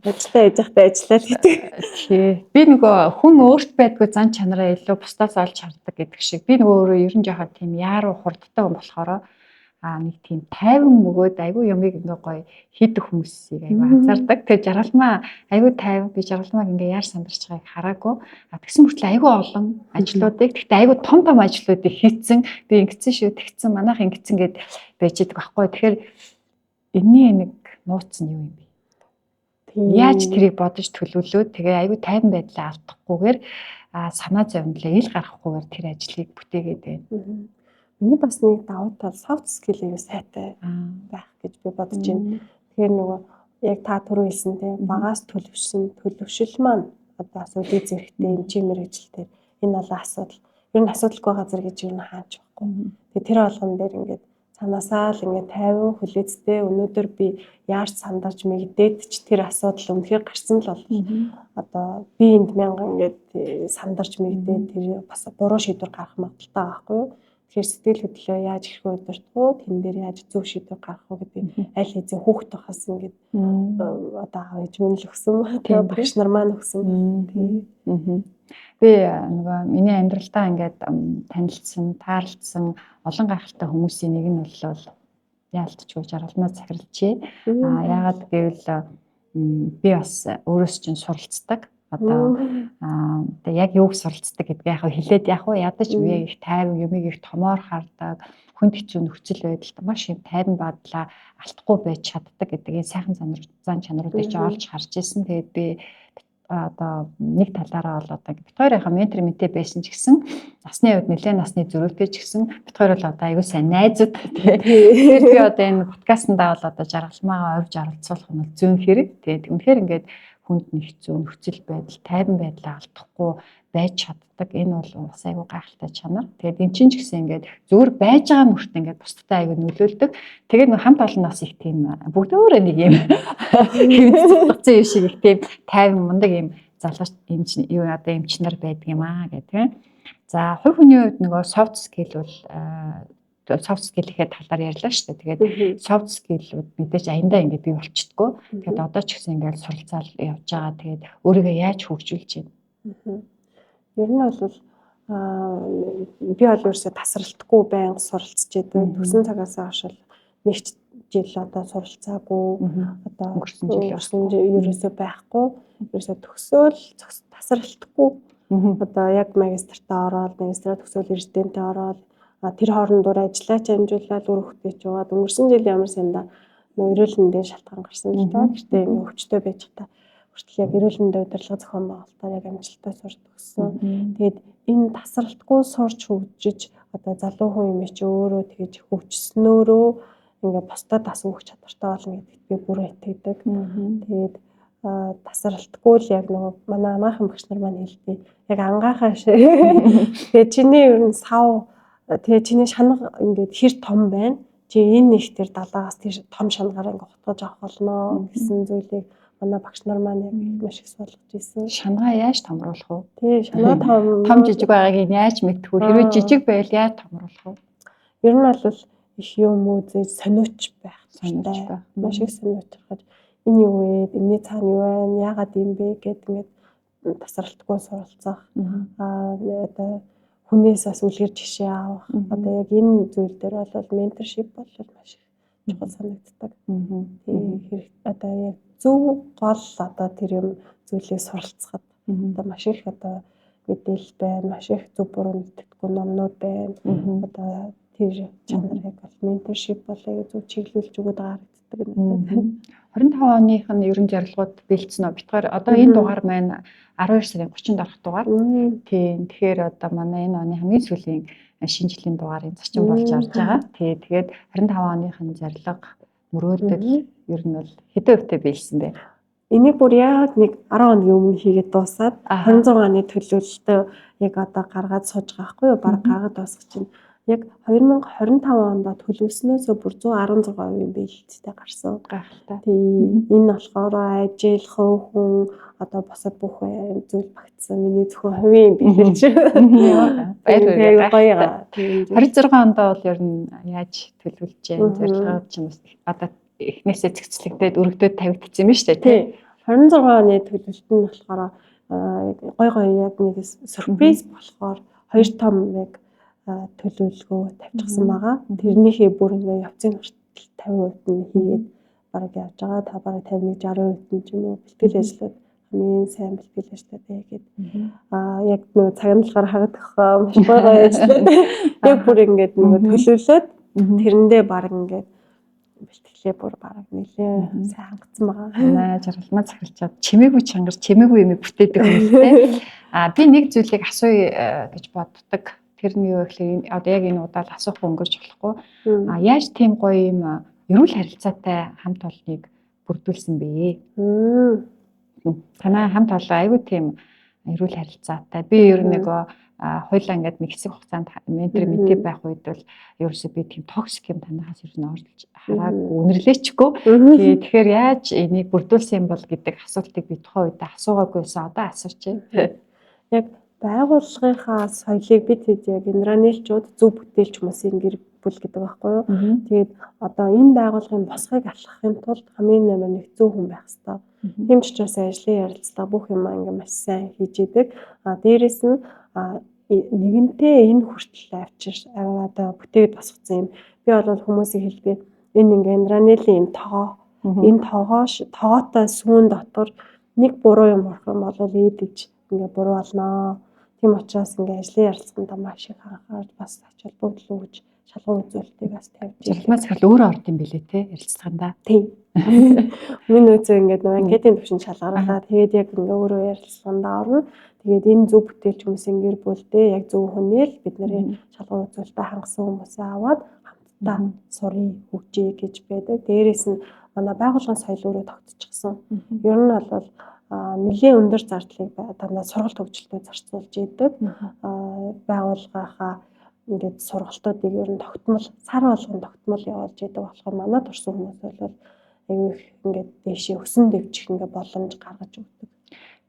Speaker 2: Ажилдаа яж явахдаа ажиллаад иддэг.
Speaker 1: Тий. Би нөгөө хүн өөрт байдгүй зан чанараа илүү бусдаас олж хардаг гэдэг шиг. Би нөгөө өөрөө ерөн жоохон тийм яаруу хурдтай хүн болохоор нэг тийм тайван өгөөд айгүй юмыг ингээ гоё хийдэг хүмүүсийг айгүй анзаардаг. Тэгээ жаргалмаа айгүй тайван би жаргалмааг ингээ яар сандарч байгааг хараагүй. Тэгсэн мөртлөө айгүй олон ажлуудыг гэхдээ айгүй том ажлуудыг хийцэн би ингэсэн шүү тэгсэн манайх ингэсэн гэд байж идэг байхгүй. Тэгэхээр энэний нэг нууц нь юу юм бэ? Яаж тэрийг бодож төлөвлөөд тэгээ айгүй тайван байдлаа алдахгүйгээр санаа зовнилаа ил гаргахгүйгээр тэр ажлыг бүтээгээд байна.
Speaker 2: Миний бас нэг давуу тал soft skill-ийг сайтай байх гэж би бодож байна. Тэгэхээр нөгөө яг та түрүү хэлсэнтэй багаас төлөвшил маань одоо асуудлыг зэрэгтэй эмчийн мэргэжилтээр энэ бол асуудал. Ер нь асуудалгүй газар гэж юу хаач байхгүй. Тэгээ тэр болгон дээр ингээд цанаасаа л ингээд 50 хүлээцтэй өнөөдөр би яарч сандарч мэгдээд ч тэр асуудал үнэхээр гарсан л бол одоо би энд мянган ингээд сандарч мэгдээд тэр бас буруу шийдвэр гаргах магадaltaй байхгүй юу? Тэгэхээр сэтгэл хөдлөлөө яаж их удирдах вэ? Тэн дээр яаж зөв шийдвэр гаргах вэ гэдэг аль хэзээ хүүхэд байхаас ингээд одоо аав ээж минь л өгсөн. Тэгээ багш нар маань өгсөн.
Speaker 1: Би нөгөө миний амьдралдаа ингээд танилцсан, таарлцсан олон гайхалтай хүмүүсийн нэг нь бол яалтчгүй жаргалмаа захирлчээ. Яагаад гэвэл би бас өөрөөс чинь суралцдаг. Одоо яг юуг суралцдаг гэдгийг яг хэлээд яг ядаж үе их тайван юмыг их томоор хардаг, хүнд хэцүү нөхцөл байдалд маш их тайван бадлаа алдахгүй байж чаддаг гэдэг энэ сайхан зан чанаруудыг ч олж харж ирсэн. Тэгээд би одоо нэг талаараа бол одоо бит хоёрынхаа ментор мэтэ байсан ч гэсэн насны үед нэлээд насны зөрүүтэй ч гэсэн бит хоёр бол одоо аягүй сайн найзууд тэгээд би одоо энэ подкастнда бол одоо жаргалмаагаа орж оролцуулах нь зүүн хэрэг. Тэгээд үнэхээр ингээд хүнд хэцүү нөхцөл байдал, тайван байдлаа алдахгүй байж чаддаг. Энэ бол бас айгүй гайхалтай чанар. Тэгээд эн чинь ч гэсэн ингээд зүгээр байж байгаа мөртөө ингээд бусдтай айгүй нөлөөлдөг. Тэгээд нэг хамт олноос их тийм бүгд өөрөө нэг юм хэмцсэн юм шиг их тийм тайван мундаг юм залгаж юу одоо эмчнэр байдаг юм гэх тийм. За хувь хүний хувьд нөгөө soft skill бол soft skill гэхэд талаар ярьлаа шүү дээ. Тэгээд soft skill-үүд мэдээж аяндаа ингээд бий болчихдгоо. Тэгээд одоо ч гэсэн ингээд суралцаал явж байгаа. Тэгээд өөрийгөө яаж хөгжүүлж байна?
Speaker 2: Ер нь бол би бол ерөөсө тасралтгүй байнга суралцж байдаг. Төсөн цагаас хойш нэг жил одоо суралцаагүй. Одоо өнгөрсөн жил ерөөсө байхгүй. Ерөөсө төгсөөл тасралтгүй. Одоо яг магистртаа ороод, магистраа төгсөөл резидентээ ороод тэр хоорондоор ажиллаач амжуулаад үр хөвгтөж яваад өнгөрсөн жил ямар санда нөө эрүүл мэндийн шалтгаан гарсан л та. Гэхдээ ингээ өвчтөй байж та хүртэл яг эрүүл мэндийн удирдлага зохион байгуулалтаар яг амжилттай сурч төгссөн. Тэгээд энэ тасралтгүй сурч хөгжиж одоо залуу хүн юм чи өөрөө тэгж хөгжснөөрөө ингээ бусдад бас өгч чадвартай болно гэдэгт би бүр итгэдэг. Тэгээд тасралтгүй л яг нөгөө манай анагаахын багш нар маань хэлдэг. Яг ангаахаа шиг. Тэгээд чиний ер нь сав тэгээ чиний шанга ингээд хэр том байна. Чи энэ нэг тэр далаагаас тэр том шангаар ингээд хотгож авах болно гэсэн зүйлийг манай багш нар маань яг маш их суулгаж ирсэн.
Speaker 1: Шангаа яаж томруулах вэ?
Speaker 2: Тий, шангаа
Speaker 1: том жижиг байгааг яаж мэдэх вэ? Хэрвээ жижиг байвал яаж томруулах вэ?
Speaker 2: Ер нь бол их юм үзэж сониуч байх. Маш их сониуч харахад энэ юу вэ? Энэний цаана юу вэ? Яагаад юм бэ гэд ингээд тасралтгүй суралцах. Одоо хүнээс бас үлгэр жишээ авах. Одоо яг энэ зүйл дээр бол менторшип бол маш их чухал санагддаг. Тэгээ одоо яг зөв гол одоо тэр юм зүйлийг суралцахад одоо маш их одоо мэдээлэл байна, маш их зөв буруу мэддэггүй номнууд байна. Одоо тэр чанарыг бол менторшип болоо зөв чиглүүлж өгöd харагддаг юм.
Speaker 1: 25 оных нь ерөн зорилгууд бэлдсэн үү? Бид одоо энэ дугаар маань 12 сарын 30-нд орох дугаар. Тийм. Тэгэхээр одоо манай энэ оны хамгийн сүүлийн шинэ жилийн дугаарын зочин болж орж байгаа. Тэгээд 25 оныхын зорилго мөрөөдөл ер нь бол хэдэн хувьтай бэлдсэн бэ?
Speaker 2: Энийг бүр яг нэг 10 хоногийн өмнө хийгээд дуусаад 26 оны төлөвлөлтөө яг одоо гаргаад сууж байгаа байхгүй юу? Бараг гаргаад дуусах чинь Яг 2025 онд төлөвснөөсөө бүр 116% биелэлцтэй гарсан.
Speaker 1: Гайхалтай.
Speaker 2: Тэгээ энэ болохоор ажил, хувь хүн одоо босод бүх зүйл багтсан. Миний зөвхөн хувийн биелэлч.
Speaker 1: Баяр
Speaker 2: баяргаа.
Speaker 1: 26 онд бол ер нь яаж төлөвлөж जैन зорилгоо чинь одоо эхнээсээ зэгцлэгдээд өргөдөд тавигдсан юм шүү дээ тий.
Speaker 2: 26 оны төлөвлөлт нь болохоор гой яг нэг сюрприз болохоор 2 том яг төлөвлөгөө тавьчихсан байгаа. Тэрнийхээ бүр ингээ явцын хүртэл 50% нь хийгээд бараг явж байгаа. Та бараг 51-60% нь ч юм уу бэлтгэл ажлууд хамгийн сайн бэлтгэл ажлууд хийгээд яг нөгөө цагаанлахаар хагадах маш гоё ажлууд яг бүр ингээд нөгөө төлөвлөөд тэрэндээ бараг ингээд бэлтгэлээ бүр бараг нэлээ сайн хангацсан байгаа.
Speaker 1: Манай жаргалмаа захирчаад чимээгүй чангаар чимээгүй юм бүтээдэг хүмүүстэй. Би нэг зүйлийг асууя гэж боддог. Тэрний юу гэхээр одоо яг энэ удаад асуух өнгөрч болохгүй. Яаж тийм гоё юм эрүүл харилцаатай хамт олныг бүрдүүлсэн бэ? Танай хамт олон айгүй тийм эрүүл харилцаатай. Би ер нь нөгөө хойлоо ингээд нэг хэсэг хугацаанд ментор мэдээ байх үед бол ерөөсөө би тийм токсик юм танаас ер нь орж хараагүй үнэрлээчгүй. Тэгэхээр яаж энийг бүрдүүлсэн бол гэдэг асуултыг би тухайн үед асуугаагүйсэн. Одоо асууч.
Speaker 2: Яг байгууллагынхаа соёлыг бид яг инранилчууд зөв бүтээлч хүмүүсийн гэр бүл гэдэг байхгүй юу. Тэгээд одоо энэ байгууллагын босгыг алхахын тулд хамгийн нэмэр нэг зөв хүн байх хэрэгтэй. Тийм ч учраас ажлын ярилцлага бүх юм ингээ маш сайн хийж идэг. Дээрээс нь нэгэнтээ энэ хүртэл одоо бүтээгээд босгоцсон юм. Би бол хүмүүсийг хэлдэг энэ ингээ инранилийн энэ тоогоотой сүүн дотор нэг буруу юм орох юм бол ээдэж ингээ буруу болно. Тийм учраас ингээ ажлын ярилцлаганд маш их анхаарч бас ач холбогдол өгж шалгуур үзүүлэлтийг бас тавьж
Speaker 1: жаргалмаа захирал өөрөө орд юм бэлээ те ярилцлаганда.
Speaker 2: Тийм. Миний нөөцөө ингээ нөгөө анкетын төвшин шалгаруулаад тэгээд яг ингээ өөрөө ярилцлаганд орно. Тэгээд энэ зөв бүтээлч хүмүүсийн гэр бүлдээ яг зөв хүнээр бид нарын шалгуур үзүүлэлтээ хангасан хүмүүсээ аваад хамтдаа сурыг хөгжиж гэж байдаг. Дээрээс нь манай байгууллагын соёл өөрөө тогтчихсон. Ер нь бол нэлийн өндөр зардлыг дандаа сургалт хөгжилтөд зарцуулж идэг. Байгууллагынхаа ингээд сургалтуудыг ер нь тогтмол сар болгон тогтмол явуулж идэг болохоор манай турсан хүмүүс бол аюу их ингээд дэшээ өсөн дэвчих ингээд боломж гаргаж өгдөг.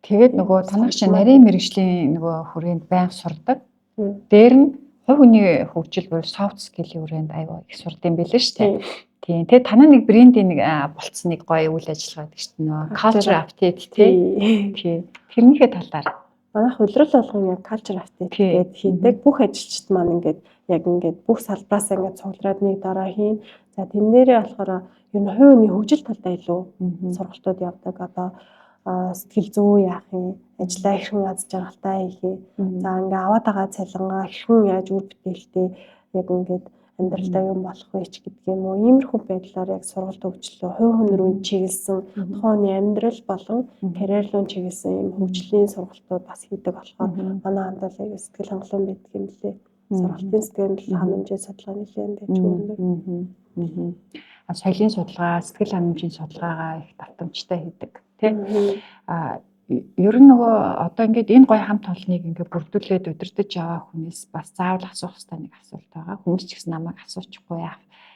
Speaker 1: Тэгээд нөгөө танах шиг нарийн мэрэгжлийн нөгөө хүрээнд байнга сурдаг. Дээр нь хувь хүний хөгжил буюу soft skill-ийн хүрээнд аюу их сурд юм билээ шүү дээ. Тийм. Тэгээд танаа нэг брендийн нэг болцсон нэг гоё үйл ажиллагаа гэдэг чинь нөгөө culture update тийм. Тэрнийхээ талаар
Speaker 2: манайх удирдал болгон яг culture update гэдэг хийдэг. Бүх ажилчид маань ингээд яг ингээд бүх салбараас ингээд цуглараад нэг дараа хийн. За тэн дээрээ болохоор ер нь хувь хүний хөгжил талдаа илүү сургалтууд явдаг. Одоо сэтгэл зүй яах юм, ажиллаа хэрхэн аз жаргалтай хийх юм. За ингээ аваад байгаа цалингаа хэрхэн яаж үр бүтээлтэй яг ингээд амьдралдаа юм болох вэ ч гэдэг юм уу. Иймэрхүү байдлаар яг сургалт хөгжлөө хувь хүн рүү чиглэсэн тухайн амьдрал болон карьер руу чиглэсэн юм хөгжлийн сургалтууд бас хийдэг болохоор манай хамтаа яг сэтгэл хангалуун байдаг юм лээ. Сургалтын сэтгэл ханамжийн судалгаа нэлээд байж өгнө.
Speaker 1: Соёлын судалгаа, сэтгэл ханамжийн судалгаагаа их давтамжтай хийдэг. Тэ? Ер нь нөгөө одоо ингээд энэ гоё хамт олныг ингээд бүрдүүлээд удирдах байгаа хүнээс бас заавал асуух хэрэгтэй нэг асуулт байгаа. Хүмүүс ч гэсэн намайг асуучихгүй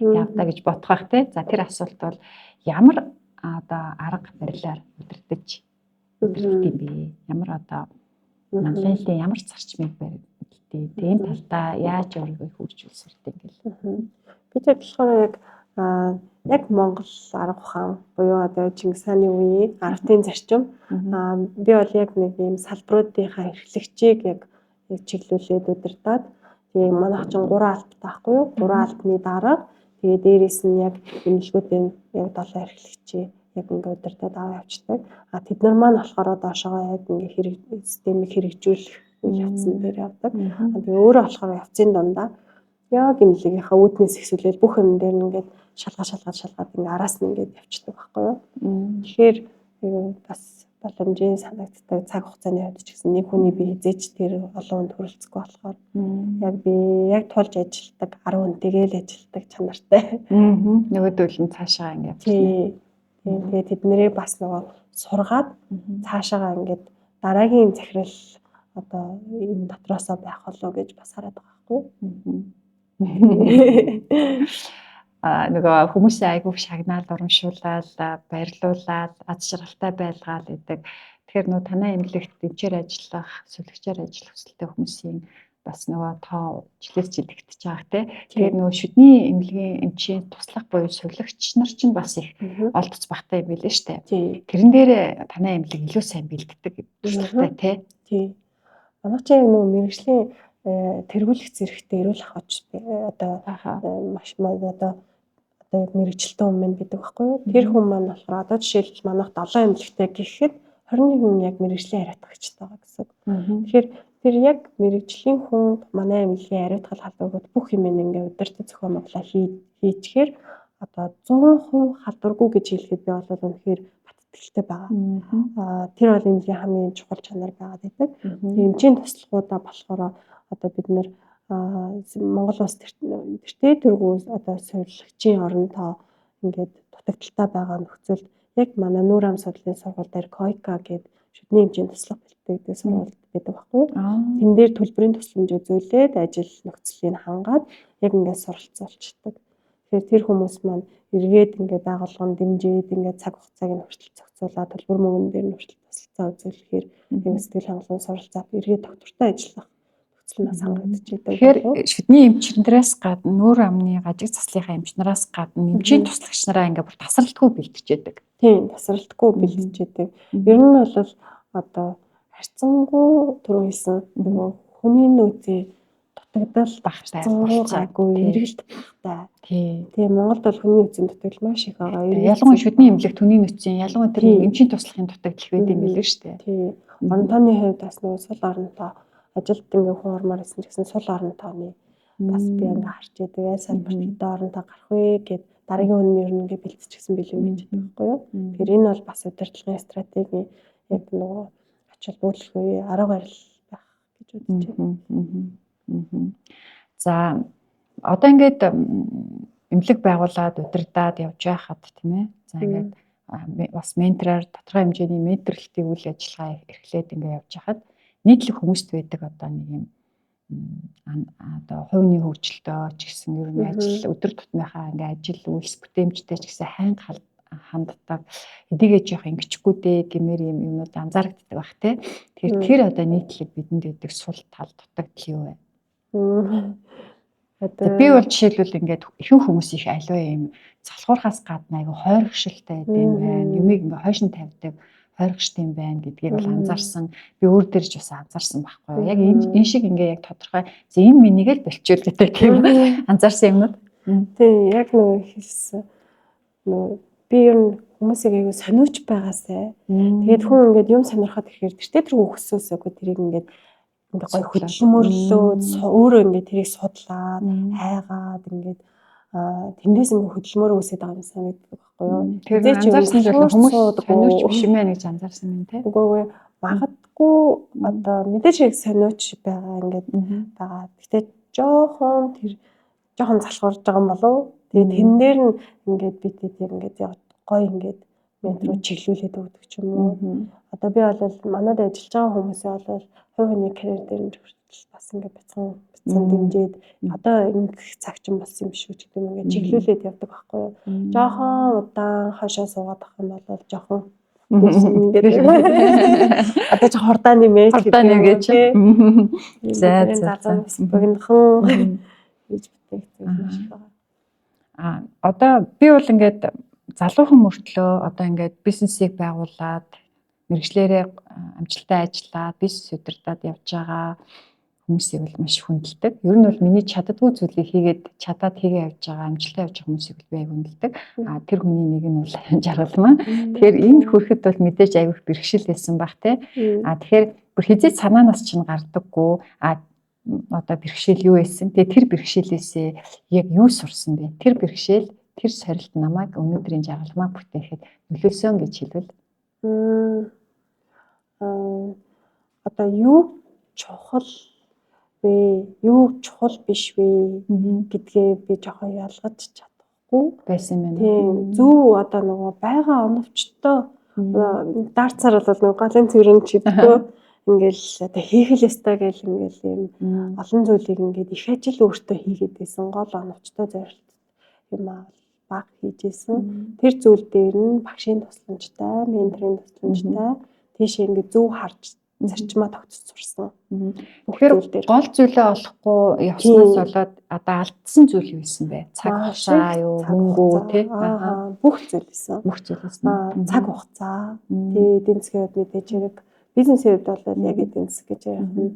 Speaker 1: явдаа гэж бодох те. За тэр асуулт бол ямар одоо арга барилаар удирдах юм бэ? Ямар одоо манлайлалын ямар зарчмыг барьдээ? Энэ талдаа яаж өөрийгөө хөгжүүлэх хэрэгтэй ингээл.
Speaker 2: Би тэр болохоор яг Монгол арга ухаан буюу одоо Чингис хааны үеийн аргын зарчим би бол яг нэг ийм салбаруудынхаа эрхлэгчийг яг чиглүүлээд удирдаад тэгээ манайх чинь 3 албатай байхгүй юу? 3 албаны дарга тэгээ дээрээс нь яг эмнэлгүүдийн яг 7 эрхлэгчээ яг ингээд удирдаад аваа явчихдаг. Тэд нар маань болохоор доошоо яг ингээд системийг хэрэгжүүлэх үйл явцсан дээр явдаг. Тэгээ өөрөө болохоор явцын дундаа яг эмнэлгийнхаа үүднээс ихсүүлээд бүх юм дээр нь ингээд шалгаад ингээ араас нь ингээд явчихдаг байхгүй юу. Тэгэхээр бас боломжийн санагддаг цаг хугацааны хувьд ч гэсэн нэг хүний би хизээч тэр олон хүнд хүрэлцэхгүй болохоор яг би яг тулж ажилладаг 10 хүнтэйгээ л ажилладаг чанартай.
Speaker 1: Нөгөөдөл нь цаашаа ингээд
Speaker 2: тэгээд тэднэрээ бас нөгөө сургаад цаашаага ингээд дараагийн захирал одоо энэ дотроосоо байх болов гэж бас хараад байгаа байхгүй юу.
Speaker 1: Нөгөө хүмүүсээ айгүй шагнаал урамшуулаад баярлуулаад аз жаргалтай байлгаал гэдэг. Тэгэхээр нөгөө танай эмнэлэгт эмчээр ажиллах, сүлэгчээр ажиллах хүсэлтэй хүмүүсийн бас нөгөө тоо жилээс жилдэгдэж байгаа те. Тэгэхээр нөгөө шүдний эмнэлгийн эмчийн туслах буюу сүлэгч нар чинь бас их олдоц багтай юм билээ штэ. Тэрэн дээр танай эмнэлэг илүү сайн бэлддэг туслахтай те.
Speaker 2: Тий. Манайх чинь нөгөө мэрэгжлийн тэргүүлэх зэрэгтэй эрүүл ах оч одоо маш одоо мэрэгчлээ хүн маань байдаг байхгүй юу? Тэр хүн маань болохоор одоо жишээлбэл манайх 7 эмнэлэгтэй гэхэд 21 хүн яг мэрэгжлийн хариуцлагчтай байгаа гэсэн. Тэгэхээр тэр яг мэрэгжлийн хүн манай эмнэлгийн хариуцлага халдваргууд бүх юм ингээ удирдах зохион байгуулалт хийчихээр одоо 100% халдваргүй гэж хэлэхэд би бол үнэхээр баттгэлтэй байгаа. Тэр бол эмнэлгийн хамгийн чухал чанар байгаад байдаг. Эмчийн туслахуудаа болохоор одоо бид нэр Монгол улс тэртээ тэргүү одоо суурьлагчийн оронтоо ингээд дутагдaltaй байгаа нөхцөлд яг манай нүүр ам судлалын сургууль дээр КОИКА гэдэг шүдний эмчийн туслах бэлтгэдэг сургууль байдаг байхгүй юу? Тэн дээр төлбөрийн тусламж үзүүлээд ажил нөхцөлийг хангаад яг ингээд суралцуулчихдаг. Тэгэхээр тэр хүмүүс маань эргээд ингээд байгууллагын дэмжиж ингээд цаг хугацааг нь хүртэл зохицуулаад төлбөр мөнгөн дээр нь хүртэл тусалцаа үзүүлэхээр яг сэтгэл хангалуун суралцаад эргээд доктортой ажиллах нас хангагдчихдаг.
Speaker 1: Тэгэхээр шүдний эмчнээс гадна нүүр амны гажиг заслынхаа эмчнараас гадна эмчийн туслагч нараа ингээ бүр тасралтгүй бэлтжээдэг.
Speaker 2: Тийм, тасралтгүй бэлтжээдэг. Ер нь бол одоо харьцангуй түрүү хэлсэн нөгөө хүний нөөцийн дутагдал
Speaker 1: багтай
Speaker 2: болцоогүй эргэлт багтай. Тийм, Монголд бол хүний нөөцийн дутагдал маш их байгаа.
Speaker 1: Ялангуяа шүдний эмнэлэг түүний нөөцийн ялангуяа тэр эмчийн туслахын дутагдал байдаг юм билээ шүү дээ.
Speaker 2: Тийм. Оронтооны хувьд бас нөгөө сул оронтоо ажилд ингээ хүн ормоор исэн гэсэн сул оронтооны бас би ингээ харж идэг. Салбарт оронтоо гарах вэ гэд дараагийн хүн ер нь ингээ бэлтчихсэн билүү гэж байгаа байхгүй юу. Тэгэхээр энэ бол бас удирдлагын стратеги яг нөгөө ачаал бөөлөхгүй арга барил байх гэж үзэж байна.
Speaker 1: За одоо ингээд эмнэлэг байгуулад удирдаад явж байхад тийм ээ. За ингээд бас ментороор тодорхой хэмжээний менторлтын үйл ажиллагаа эрхлээд ингээ явж байхад нийтлэг хүмүүст байдаг одоо нэг юм одоо хувийн хөгжилтөө ч гэсэн ер нь ажил өдөр тутмынхаа ингээ ажил үйлс бүтээмжтэй ч гэсэн ханг ханддаг эдийгээ жоох ингэчгүй дээ гэмээр юмнууд анзаарэгддэг бах тий. Тэгэхээр тэр одоо нийтлэг бидэнд байдаг сул тал дутагдал юу вэ? Би бол жишээлбэл ингээд ихэнх хүмүүс их аливаа юм залхуурхаас гадна айгу хойрогшилтай гэдэг юм байна. Юмыг ингээ хойш нь тавьдаг хойрогчтой юм байна гэдгийг бол анзаарсан. Би өөр дээр ч бас анзаарсан байхгүй юу. Яг энэ шиг ингээ яг тодорхой энэ минийг л болчихвол тийм анзаарсан юмнууд.
Speaker 2: Тийм яг нөгөө хэлсэн. Нөгөө би ер нь хүмүүсийг айгу сониуч байгаасай. Тэгээд хүн ингээд юм сонирхоод ирэхээр тэртээ тэр хөсөөсөөгүй тэрийг ингээд гоё хөдөлмөрлөө өөрөө ингээд тэрийг судлаад хайгаад ингээд тэндээс ингээ хөдөлмөр үүсээд байгаа юм санагддаг байхгүй юу.
Speaker 1: Тэр анзаарсан зүйл хүмүүс сониуч биш юм байна гэж анзаарсан юм те.
Speaker 2: Үгүй магадгүй одоо мэдээж их сониуч байгаа ингээд байгаа. Гэтэ жоохон залхуурж байгаа юм болов. Тэгээд тэн дээр нь ингээд би тэр ингээд гоё ингээд ментороо чиглүүлээд өгдөг ч юм уу. Одоо би бол манайд ажиллаж байгаа хүмүүсээ бол хувь хүний карьер дээр нь бас ингээд бяцхан дэмжиж одоо ингэх цаг чинь болсон юм шүү гэдэг нь ингээд чиглүүлээд явдаг байхгүй юу. Жохон удаан хашаа суугаад авах юм бол жохон ингээд одоо ч хурдааны мэж
Speaker 1: гэж.
Speaker 2: За богинохон гэж бүтээгдэхүүн маш их байгаа.
Speaker 1: Одоо би бол ингээд залуухан мөртлөө одоо ингээд бизнесийг байгуулад мэргэжлэрээ амжилттай ажиллаад бизнес удирдаад явж байгаа хүмүүсийг бол маш хүндэлдэг. Ер нь бол миний чаддгүй зүйлийг хийгээд чадаад хийгээ явж байгаа амжилттай явж байгаа хүмүүсийг би аяг хүндэлдэг. Тэр хүний нэг нь бол жаргалмаа. Тэгэхээр энд хүрэхэд бол мэдээж аяг их бэрхшээл байсан бах те. Тэгэхээр бүр хизээч санаанаас чинь гардаггүй. Одоо бэрхшээл юу байсан? Тэгээ тэр бэрхшээлээсээ яг юу сурсан бэ? Тэр бэрхшээл тэр сорилт намайг өнөөдрийн жаргалмаа бүтээхэд нөлөөлсөн гэж хэлвэл
Speaker 2: одоо юу чухал вэ? Юу чухал биш вэ гэдгээ би жоохон ялгаж чадахгүй
Speaker 1: байсан юм байна.
Speaker 2: Тийм зөв одоо нөгөө байгаа оновчтой даарцаар бол нөгөө галын цэврэн чидгөө ингээл одоо хийх л ёстой гэл ингээл юм олон зүйлийг ингээд их ажил өөртөө хийгээд байсан гол оновчтой зорилт юм аа баг хийжсэн. Тэр зүйл дээр нь багшийн тусламжтай, менторын тусламжтай тийшээ ингээд зөв харж зарчмаа тогтцож сурсан.
Speaker 1: Тэгэхээр гол зүйлээ олохгүй явснаас болоод одоо алдсан зүйл юу байсан бэ? Цаг хугацаа юу, мөнгө тий?
Speaker 2: Бүх зүйл байсан.
Speaker 1: Бүх зүйл байсан.
Speaker 2: Цаг хугацаа. Тэгээ эдийн засгийн хувьд мэдээж хэрэг бизнесийн хувьд бол яг эдийн засаг гэж ярих нь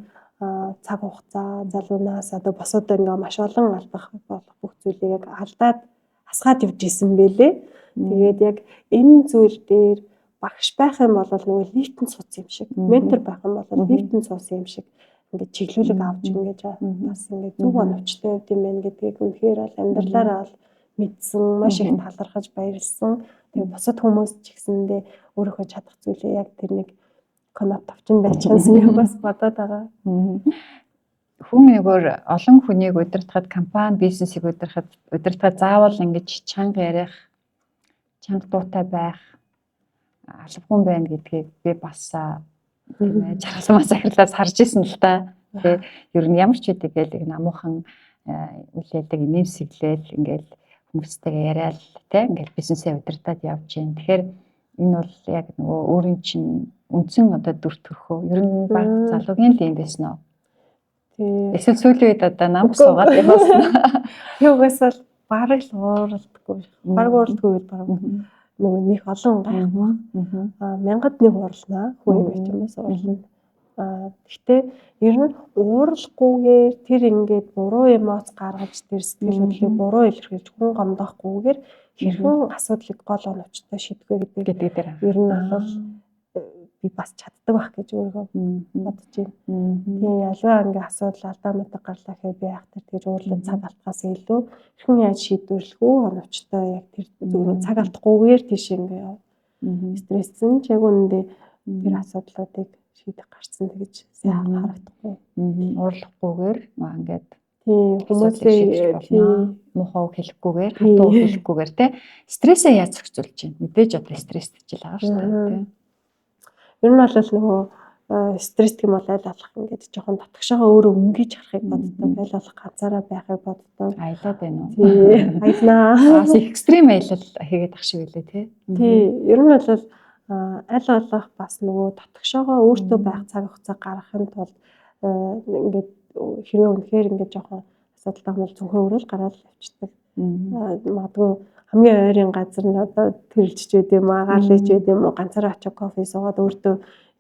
Speaker 2: цаг хугацаа, залуунаас одоо босоод ингээ маш олон алдах болох бүх зүйлийг яг алдаад хасгаад явж исэн бэлээ. Тэгээд яг энэ зүйл дээр багш байх юм бол нөгөө лифтэн сууц юм шиг, ментор байх юм бол лифтэн суусан юм шиг ингээд чиглүүлэг авч ингээд бас ингээд зөв оновчтой байд юм байна гэдгийг үнэхээр бол амьдралаараа бол мэдсэн, маш их талархаж баярлсан. Тэгээд бусад хүмүүс ч гэсэндээ өөрийнхөө чадах зүйлээ яг тэр нэг конопт авчин байчихсан юм бас бодоод байгаа.
Speaker 1: Хүн нэгөр олон хүнийг удирдахад, компани бизнесийг удирдахад заавал ингэж чанга ярих, чанга дуутай байх албагүй байна гэдгийг би бас тийм ээ жаргалмаас ахирлаас харж исэн л та. Тэгээ ер нь ямар ч үдэг гээл нэг намуухан үлээлдэг нэмсэглээл ингээл хүмүүстэйгээ яриад тийм ингээл бизнесээ удирдах явж гин. Тэгэхээр энэ бол яг нөгөө өөрийн чинь үндсэн одоо дүр төрхөө ер нь баг залуугийн л юм байсан уу? Тийм. Эсвэл сүүлийн үед одоо нам суугаад явсан.
Speaker 2: Юугаас л бараг л ууралдаггүй. Бараг ууралдаггүй үед бараг нөгөө нэг олон гайхгүй. Мянгад нэг уурлнаа хүн юм ч юм уу уурлна. Гэхдээ ер нь ууралгүйгээр тэр ингээд буруу эмоц гаргаж тэр сэтгэл хөдлөлийг буруу илэрхийлж хүн гомдохгүйгээр хэрхэн асуудлыг гол оновчтой шийдвэ гэдэг дээр ер нь бол би бас чаддаг байх гэж өөрийгөө бодож байна. Тийм ялваа ингээ асуудал алдаа мэтэг гарлаа гэхэд би яах тэгж уурлан цаг алдахаас илүү хэрхэн яаж шийдвэрлэх үү оновчтой яг тэр зөвхөн цаг алдахгүйгээр тийш ингээ яв. Стресссэн ч яг үнэндээ тэр асуудлуудыг шийдэх гарцсан тэгж сайн харагдахгүй.
Speaker 1: Уурлахгүйгээр ингээд
Speaker 2: тийм хүмүүсээ
Speaker 1: муухай хэлэхгүйгээр хатуу хэлэхгүйгээр те стрессээ яаж зохицуулж чинь мэдээж одоо стресстэй л байгаа шүү дээ.
Speaker 2: Ер нь бол нөгөө стресс гэх юм бол аль болох ингээд жоохон татгшаага өөрөө өнгөж харахыг боддог. Аль болох ганцаараа байхыг боддог.
Speaker 1: Аялаад байна уу?
Speaker 2: Тий, аялнаа.
Speaker 1: Бас экстрим аялал хийгээд ах шиг үлээ тий.
Speaker 2: Тий, ер нь бол аль болох бас нөгөө татгшаага өөртөө байх цаг хугацаа гаргахын тулд ингээд хэрвээ үнэхээр ингээд жоохон асуудалтай бол зөвхөн өөрөө гараад явчихдаг. Магадгүй хамгийн ойрын газар нь одоо тэрэлж байд юм аа, гарлж байд юм уу, ганцаараа очиж кофе суугаад өөртөө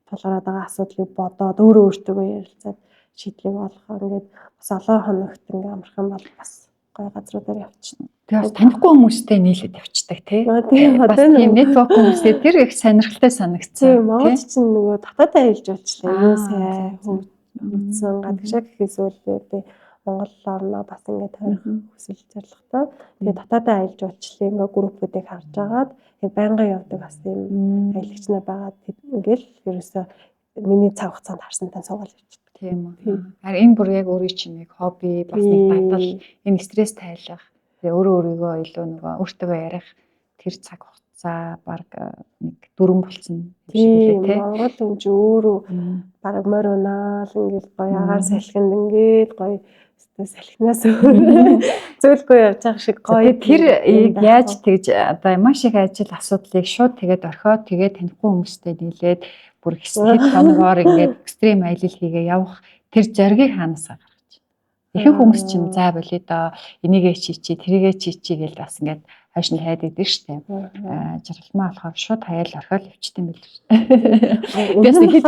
Speaker 2: тулгараад байгаа асуудлыг бодоод өөртөө ярилцаад шийдлийг олгохоор ингээд бас олон хоногт ингээд амарх юм бол бас гоё газруудаар явчихна.
Speaker 1: Тэгээ бас танихгүй хүмүүстэй нийлээд явцдаг тий. Бас тийм нэтворк хүмүүстэй тэр их сонирхолтой санагдсан.
Speaker 2: Тийм Монгол ч нөгөө татаатай аялж болчихлоо. Юу сайн хөгжсөн гадагшаа гэхээс үлээ би Монгол орноо бас ингээд тойрох хүсэл зорилготой. Тэгээ татаатай аялж болчихлоо. Ингээд группүүдийг харж агаад яг байнгын явдаг бас тийм аялагч нар байгаа. Ингээл ерөөсөө миний цаг хугацаанд харсантай суугаад явчихдаг.
Speaker 1: Тийм үү. Харин энэ бүр яг өөрийн чинь нэг хобби бас нэг дадал энэ стресс тайлах. Тэгээ өөрийгөө илүү нөгөө өөртөө ярих тэр цаг хугацаа баг нэг 4 болсон
Speaker 2: юм шиг тий. Монгол хүн чи өөрөө баг мориунаал ингээл гоё агаар салхинд ингээд гоё салхинаас зөөлгүй явж байгаа шиг гоё.
Speaker 1: Тэр яаж тэгж одоо маш их ажил асуудлыг шууд тэгээд орхиод тэгээд танихгүй хүмүүстэй нийлээд бүр хэд хоногоор ингээд экстрим аялал хийгээ явах тэр зоригийг хаанаас гаргаж. Ихэнх хүмүүс чинь за болоо доо энийгээ чичи тэрийгээ чичи гэж бас ингээд хойш нь хайдаг дээ штэ. Жаргалмаа болохоор шууд хаяал орхиол явчихсан байл шүү. Бис хэд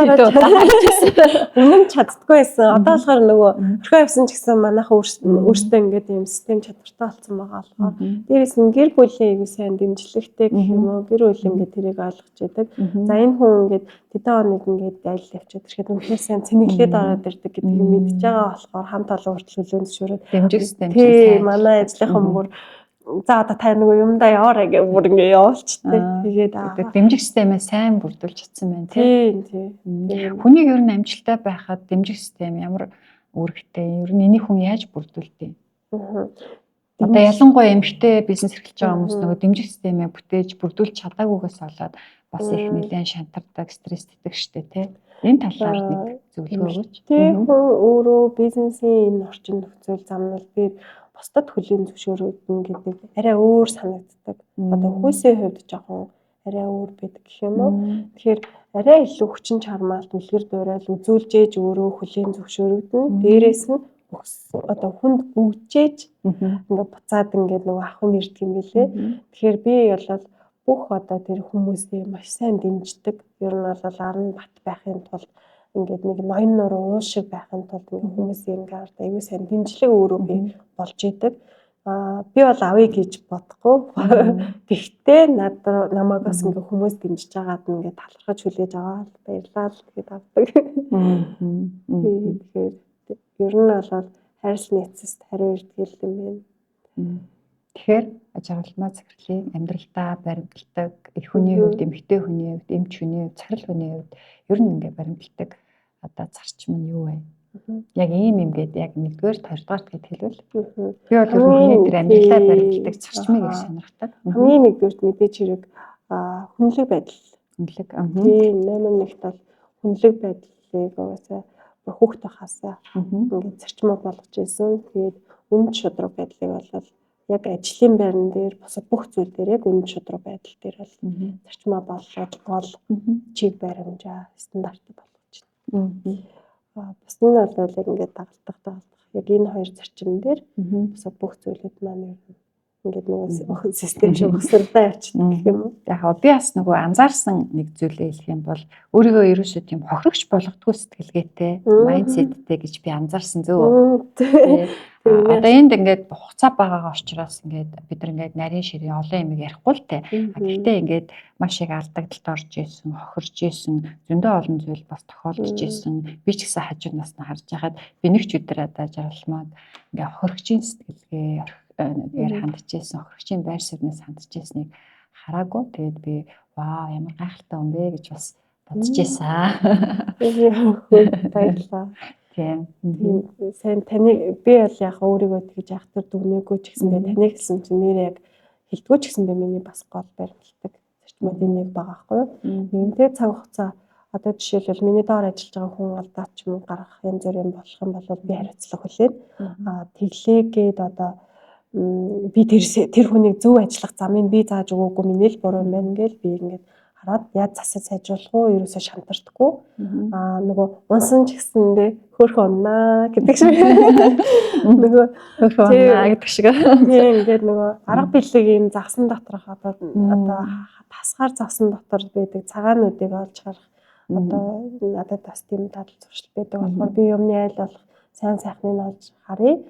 Speaker 2: өмнө чаддгүй байсан. Одоо болохоор нөгөө орхио явсан ч гэсэн манайха өөртөө ингээд юм систем чадвартай болсон байгаа болохоор дээрээс нь гэр бүлийн аягүй сайн дэмжлэгтэй гэх юм уу гэр бүл ингээд тэрийг ойлгож яадаг. За энэ хүн ингээд тэдэн хоног ингээд аялал явчихад ирэхэд үнэхээр сайн цэнэглээд ороод ирдэг гэдгийг мэдж байгаа болохоор хамт олон хүртэл хүлээн зөвшөөрөд
Speaker 1: дэмжих систем
Speaker 2: тийм манай ажлынхан бүр за одоо та нөгөө юмдаа яваарай гэх бүр ингэ явуулчихдээ тэгээд
Speaker 1: дэмжих системээ сайн бүрдүүлж чадсан байна
Speaker 2: тийм.
Speaker 1: Хүнийг ер нь амжилттай байхад дэмжих систем ямар үүрэгтэй ер нь энийг хүн яаж бүрдүүлдэг? Одоо ялангуяа эмэгтэй бизнес эрхэлж байгаа хүмүүс нөгөө дэмжих системээ бүтээж бүрдүүлж чадаагүйгээс болоод бас их нэлээд шантардаг, стресстэйдэг штэ тий. Энэ талаар нэг зөвлөгөө өгөөч.
Speaker 2: Тэр хүн өөрөө бизнесийн энэ орчин нөхцөл замнал дээр бусдад хөлийн зөвшөөрөгдөн гэдэг арай өөр санагддаг. Одоо хүйсийн хувьд жоохон арай өөр байдаг гэх юм уу. Тэгэхээр арай илүү хүчин чармаалт үлгэр дуурайл үзүүлж ээж өөрөө хөлийн зөвшөөрөгдөн. Дээрээс нь одоо хүнд өгчээж ингээ буцаад ингээ нөгөө авах юм ирдэг юм билээ. Тэгэхээр би бол бүх одоо тэр хүмүүсийг маш сайн дэмждэг. Ер нь бол арн бат байхын тулд ингээд нэг ноён нур уул шиг байхын тулд хүмүүсийн ингээ аюу сайн дэмжлэг өөрөө би болж идэг. Би бол авъя гэж бодохгүй. Гэхдээ намайг бас ингээ хүмүүс дэмжиж байгаад ингээ талархаж хүлээж аваад баярлалаа гэгээд авдаг. Тэгэхээр ер нь бол хайрлын эцэст хариу ирдгэл юм байна.
Speaker 1: Тэгэхээр ажиглалмаа захирлын амьдралдаа баримталдаг их хүний хувьд, эмэгтэй хүний хувьд, эмч хүний хувьд, царил хүний хувьд ер нь ингээ баримталдаг одоо зарчим нь юу вэ? Яг ийм юм гээд яг 1-р 2-р гэд хэлвэл би бол ер нь хүний тэр амьдралаа баримталдаг зарчмыг их сонирхдаг.
Speaker 2: Хамгийн 1-р мэдээж хэрэг хүнлэг байдал.
Speaker 1: Хүнлэг.
Speaker 2: Тийм номер 1-т бол хүнлэг байдлыг угаасаа хүүхд байхасаа ингээд зарчмаа болгож ирсэн. Тэгээд үнэ шудраг байдлыг бол яг ажлын байран дээр бусад бүх зүйл дээр яг үнэ шудраг байдал дээр бол зарчмаа болгож гол чиг баримжаа стандартыг болгож байна. Бас нь бол яг ингээд дагалдах яг энэ хоёр зарчим дээр бусад бүх зүйлүүд маань ингээд нөгөө систем шиг өсөлтөө явчихдаг гэх юм уу.
Speaker 1: Яг би бас нөгөө анзаарсан нэг зүйлээ хэлэх юм бол өөрийгөө ерөөсөө тийм хохирогч болгодгүй сэтгэлгээтэй, майндсеттэй гэж би анзаарсан зөө. Одоо энд ингээд хугацаа байгаа учраас ингээд бид нар ингээд нарийн ширээ олон юм ярихгүй л те. Гэхдээ ингээд маш их алдагдлалд орж исэн, хохирж исэн, зөндөө олон зүйл бас тохиолдож исэн. Би ч гэсэн хажуунаас нь харж байхад би нэг ч өдөр одоо жаргалмаад ингээд хохирогчийн сэтгэлгээ нэгээр хандж исэн, хохирогчийн байр сууриас хандж иснийг хараагүй. Тэгээд би вау ямар гайхалтай юм бэ гэж бас бодож ийсэн.
Speaker 2: Баярлалаа.
Speaker 1: Тийм.
Speaker 2: Сайн таныг би бол яг өөрийгөө тэгж ахтар дүгнээгүй ч гэсэндээ таныг хэлсэн чинь нэр яг хэлдэггүй ч гэсэндээ миний бас гол баримталдаг зарчмуудын нэг байгаа байхгүй юу. Нэгэнтээ цаг хугацаа одоо жишээлбэл миний доор ажиллаж байгаа хүн алдаад ч юм уу гарах янз бүрийн болох юм бол би хариуцлага хүлээн. Тэглээгээд одоо би тэр хүнийг зөв ажиллах замыг би зааж өгөөгүй миний л буруу юм байна гэж би ингээд хараад яаж засаж сайжруулах уу ерөөсөө шантардаггүй. Нөгөө унсан ч гэсэндээ хөрх уннаа гэдэг шиг. Нөгөө
Speaker 1: хөрх уннаа гэдэг шиг.
Speaker 2: Тийм ингээд нөгөө арга билег юм загсан доторх одоо тасгаар загсан дотор байдаг цагаануудыг олж харах одоо надад бас тийм дадал зуршил байдаг болохоор би юмны айл болох сайн сайхныг олж харъя.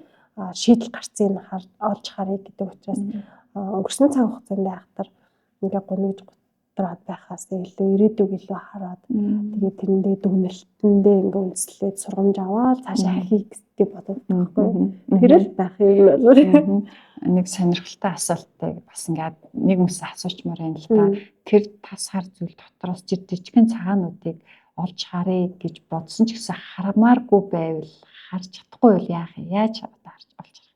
Speaker 2: Шийдэл гарцыг олж харъя гэдэг учраас өнгөрсөн цаг хугацаанд айхтар ингээ гонигж готраад байхаас илүү ирээдүг илүү хараад тэгээд тэрэндээ дүгнэлтэндээ ингээ үндэслээд сургамж аваад цаашаа хахийг гэдэг боддог байхгүй. Тэр л байх юм бол
Speaker 1: нэг сонирхолтой асуултыг бас ингээд нэг хүмүүс асуучмаар юм л та. Тэр тас хар зүйл дотроос жижигхэн цагаануудыг олж харъя гэж бодсон ч гэсэн харамааргүй байвал харж чадахгүй бол яах юм? Яаж олж харах?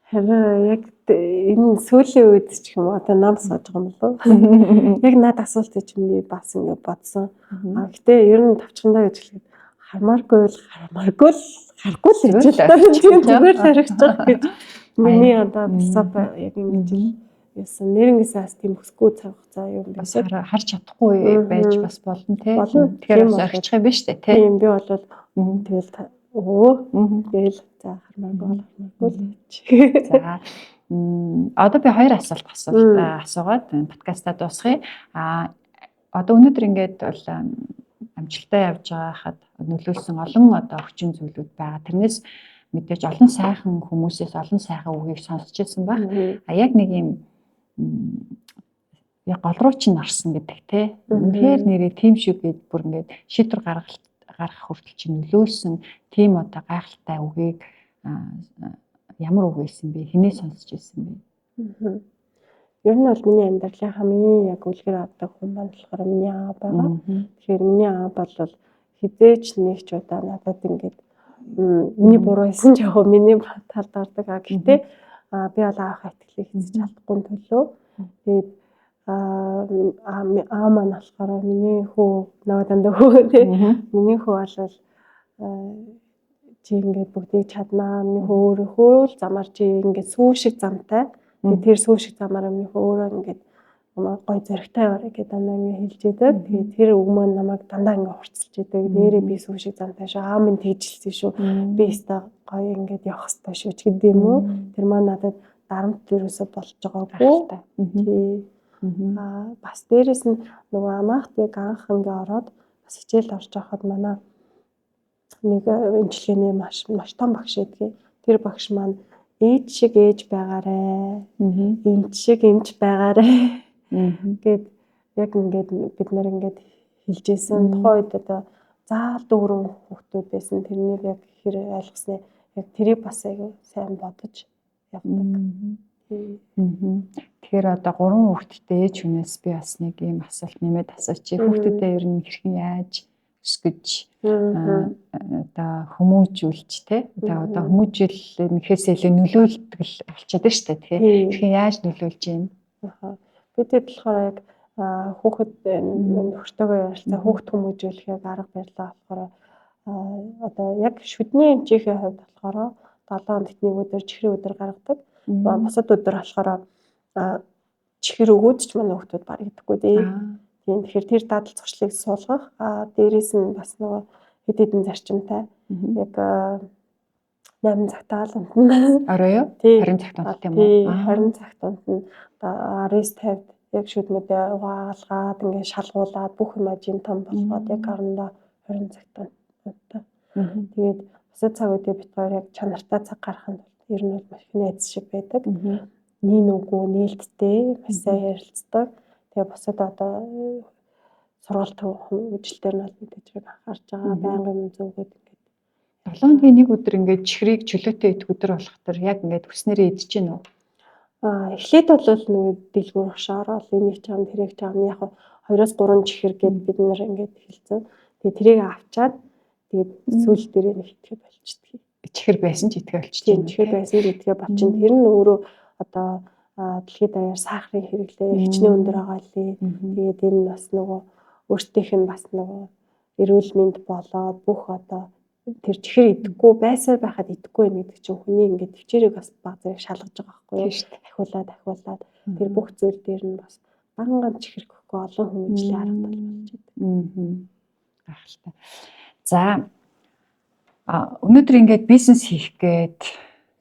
Speaker 2: Харин яг энэ сүүлийн үед ч юм уу одоо нам сууж байгаа юм болов. Яг над асуултыг чинь би бас ингэ бодсон. Гэтэ ер нь тавчхандаа гэж хэлэхэд хармааргүй л харахгүй л гэж зүгээр харагч байгаа гэж миний одоо философи яг ингэж яасан нэрнгээсээ бас тийм хөсгөө цаг хугацаа юм
Speaker 1: бас харж чадахгүй байж бас болно те. Тэгэхээр бас орчих юм биш үү те.
Speaker 2: Тийм би бол тэгэл тэгэл за хармааргүй л.
Speaker 1: За одоо би хоёр асуулт асуугаад подкастаа дуусгая. Одоо өнөөдөр ингээд бол амжилттай явж байгаа хад нөлөөлсөн олон одоо хүчин зүйлүүд байгаа. Тэрнээс мэдээж олон сайхан хүмүүсээс олон сайхан үгийг сонсч ирсэн баг. Яг нэг юм яг гол руу чинь орсон гэдэг те. Тэгэхээр нэрээ тийм шүү гэд бүр ингээд шийдвэр гаргах хүртэл чинь нөлөөлсөн тийм одоо гайхалтай үгийг ямар үг байсан бэ? Хинээ сонсч ирсэн бэ?
Speaker 2: Ер нь бол миний амьдралын хамгийн яг үлгэр авдаг хүн маань болохоор миний аав байгаа. Тэгэхээр миний аав бол хизээч нэг ч удаа надад ингээд миний буруу хэлсэн ч яг миний талд ордог. Гэхдээ би бол аавынхаа итгэлийг хийж чадахгүй төлөө тэгээд аа маань болохоор миний хүү наваа дандаа хүү тий миний хүү бол чи ингээд бүгдийг чаднаа миний хөө л замаар чи ингээд сүү шиг замтай тэгээд тэр сүү шиг замаар миний өөрөө ингээд гой зөрөгтэй барай гэдэг дандаа ингээд хэлж идэг. Тэгээд тэр үг маань намайг дандаа ингээд хурцлж идэг. Нэрээ би сүү шиг замтай шүү. Аа минь тэгжилсэн шүү. Би өстой гоё ингээд явах хэрэгтэй шүү ч гэдэг юм уу. Тэр маань надад дарамт төрөөсөө болж байгаагүй. Тий. Бас дээрэс нь нөгөө амаахт яг анх ингээ ороод бас хичээл орж байхад манай нэг эмчилгээний маш том багш идэгий. Тэр багш маань ээж шиг ээж байгаарэ. Эмч шиг эмч байгаарэ. Гэт яг ингээд бид нэр ингээд хэлжсэн. Тухайн үед одоо заал дүүрэн хүүхдүүд байсан. Тэрнийг яг хэр ойлгосноо яг тэрийг бас аягүй сайн бодож явдаг.
Speaker 1: Тэгэхээр одоо 3 хүүхэдтэй ээж хүнээс би бас нэг ийм асуулт нэмээд асуучих. Хүүхдүүдээ ер нь хэрхэн яаж өсгөж одоо хүмүүжүүлж те одоо хүмүүжил нэхээс илүү нөлөөлдөг болчиход байна шүү дээ тий. Хэрхэн яаж нөлөөлж юм?
Speaker 2: Бидэд болохоор яг хүүхэд нөхөртөөгөө ярилцаа хүүхд хүмүүжүүлэхийг арга барилаа болохоор одоо яг шүдний эмчийнхээ хувьд болохоор 7 хоногт нэг өдөр чихрийн өдөр гаргадаг. Бусад өдөр болохоор чихэр өгөөдч манай хүүхдүүд баг идэхгүй дээ. Тийм тэгэхээр тэр дадал зуршлыг суулгах дээрээс нь бас нөгөө хэд хэдэн зарчимтай яг 8 цагтаа л унтна.
Speaker 1: Орой юу? 20 цагт унтдаг юм уу?
Speaker 2: 20 цагт унтна. 19:50 яг шүдмэдээ угаагалгаад ингээд шалгуулад бүх юм ажин том болгоод яг орондоо 20 цагт унтдаг. Тэгээд бусад цаг үедээ бид хоёр яг чанартай цаг гаргах нь ер нь бол маш их найз шиг байдаг. Нин үгүй нээлттэй маш сайн ярилцдаг. Тэгээ бусад одоо сургалт хөгжилтээр нь бол мэдээж анхаарч байгаа байнгын юм зөвгөд ингээд
Speaker 1: 7 хоногийн нэг өдөр ингээд чихрийг чөлөөтэй идэх өдөр болох төр яг ингээд хүснээрээ идэж гин үү?
Speaker 2: Эхлээд бол нөгөө дэлгүүр хашаарал энийг ч ам тэрэг ч ам яг 2-3 чихэр гээд бид нэр ингээд хэлсэн. Тэгээ тэрийг авчаад тэгээд сүүл дээрээ нэг итгэе болчихдээ.
Speaker 1: Чихэр байсан ч итгэе болчихсон.
Speaker 2: Чихэр байсан ч итгэе болчин. Тэр нь өөрөө одоо дэлхийд даяар сахарын хэрэглээ хичнээн өндөр байгаа лээ. Тэгээд энэ бас нөгөө өөртөөх нь бас нөгөө эрүүл мэнд болоод бүх одоо тэр чихэр идэхгүй байсаар байхад идэхгүй юм гэдэг чинь хүний ингээд төвчээрийг бас баг зэрэг шалгаж байгаа байхгүй юу? Ахиулаад тэр бүх зүйл дээр нь бас данган чихэр гэхгүй олон хүмүүжлийн арга болж байна.
Speaker 1: Гайхалтай. За өнөөдөр ингээд бизнес хийх гээд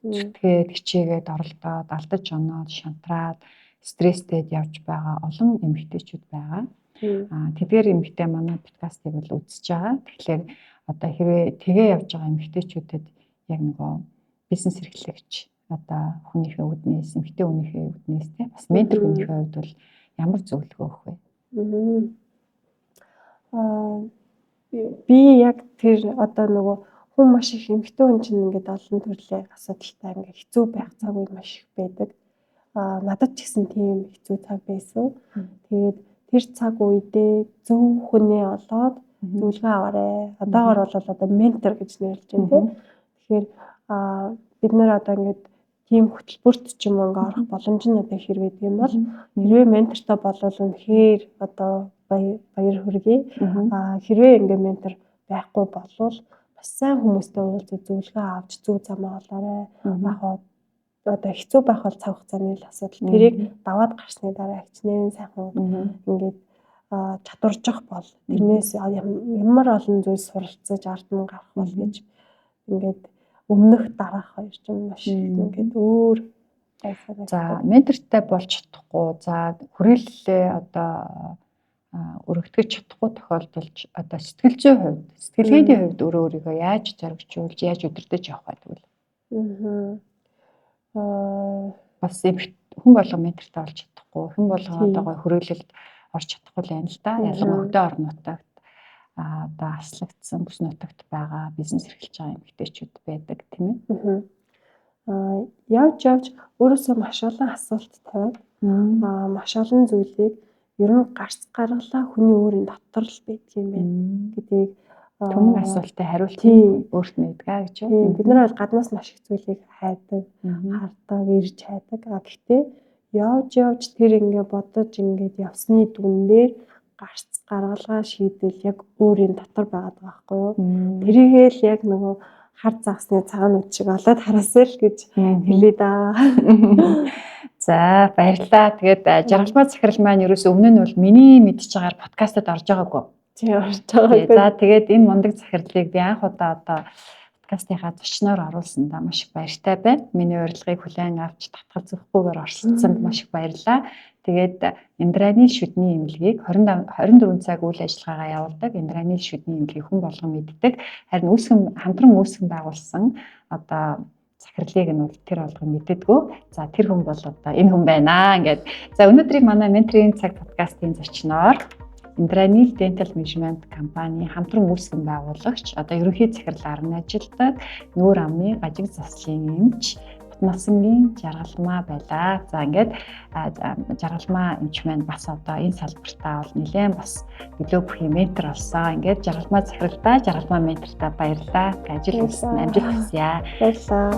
Speaker 1: зүтгээд хичээгээд оролдоод алдаж оноод шантраад стресстэд явж байгаа олон эмэгтэйчүүд байгаа. Тэдгээр эмэгтэй манай подкастыг бол үзэж байгаа. Тэгэхээр одоо хэрвээ тэгээ явж байгаа эмэгтэйчүүдэд яг нөгөө бизнес эрхлэгч одоо хүнийхээ үднээс эмэгтэй хүнийхээ үднээс те бас ментор хүнийхээ хувьд бол ямар зөвлөгөө өгөх вэ?
Speaker 2: Би яг тэр одоо нөгөө хүн маш их эмэгтэй хүн чинь ингээд олон төрлийн асуудалтай ингээд хэцүү байх цаг үе маш их байдаг. Надад ч гэсэн тийм хэцүү цаг байсан. Тэгээд тэр цаг үедээ зөв хүнээ олоод зөвлөгөө аваарэ. Одоогоор бол одоо ментор гэж нэрлэж байна тийм. Тэгэхээр бид нэр одоо ингээд тийм хөтөлбөрт ч юм уу ингээд орох боломж нь одоо хэрвээ гэдэг юм бол хэрвээ ментортой болвол үнэхээр одоо баяр хүргэе. Хэрвээ ингээд ментор байхгүй болвол бас сайн хүмүүстэй уулзаж зөвлөгөө авч зөв замаа олоорой. Яг одоо хэцүү байх бол цаг хугацааны л асуудал. Тэрийг даваад гарсны дараа хичнээн сайхан ингээд чадваржих бол тэрнээс ямар олон зүйл суралцаж ард нь гарах бол гэж ингээд өмнөх дараах хоёр ч маш ингээд өөр байсаар.
Speaker 1: За ментортай болж чадахгүй. За хүрээлэлээ одоо өргөдгөж чадахгүй тохиолдолд одоо сэтгэл зүйн хувьд, сэтгэлгээний хувьд өөрийгөө яаж зоригжуулж, яаж өдөртөж явах вэ тэгвэл? Бас хүн болго ментортай болж чадахгүй, хүн болго одоо хүрээлэлд орж чадахгүй л байна л да. Ялангуяа хөдөө орнуудад одоо аслагдсан бүс нутагт байгаа бизнес эрхэлж байгаа эмэгтэйчүүд байдаг тийм ээ.
Speaker 2: Явж өөрөөсөө маш олон асуулт тавиад маш олон зүйлийг ер нь гарц гаргалаа хүний өөрийн дотор л байдаг юм байна гэдгийг
Speaker 1: Түмэн асуултад хариулт өөрт нь өгдөг гэж юу?
Speaker 2: Бид нар бол гаднаас маш их зүйлийг хайдаг, хардаг, ирж хайдаг. Гэхдээ явж тэр ингээ бодож ингээд явсны дүнээр гаргалгаа шийдэл яг өөрийн дотор байгаад байгаа байхгүй юу? Тэрийгэл яг нөгөө хар загсны цагаанууд шиг олоод хараасаа л гэж хэлээ да.
Speaker 1: За баярлалаа. Тэгээд жаргалмаа захирал маань ерөөсөө өмнө нь бол миний мэдж байгаагаар подкастад орж байгаагүй.
Speaker 2: Тийм орж байгаа.
Speaker 1: За тэгээд энэ мундаг захирлыг би анх удаа одоо подкастынхаа зочноор оруулсандаа маш их баяртай байна. Миний урилгыг хүлээн авч татгал зөхгүйгээр оролцсонд маш их баярлалаа. Тэгээд Индранил шүдний эмнэлгийг 24 цаг үйл ажиллагаагаа явуулдаг. Индранил шүдний эмнэлгийг хүн болгон мэддэг. Харин хамтран үүсгэн байгуулсан одоо захирлыг нь бол тэр болгон мэддэггүй. За тэр хүн бол одоо энэ хүн байна ингээд. За өнөөдрийг манай менторийн цаг подкастын зочноор Индранил Dental Management компани хамтран үүсгэн байгуулагч одоо ерөнхий захирлаар нь ажилладаг нүүр амны гажиг заслын эмч Насангийн жаргалмаа байлаа. За ингээд жаргалмаа эмч маань бас одоо энэ салбартаа бол нэлээд бас илүү бүхий ментор болсон. Ингээд жаргалмаа захиралдаа жаргалмаа ментортаа баярлалаа. Ажил үйлс нь амжилт хүсье.
Speaker 2: Баярлалаа.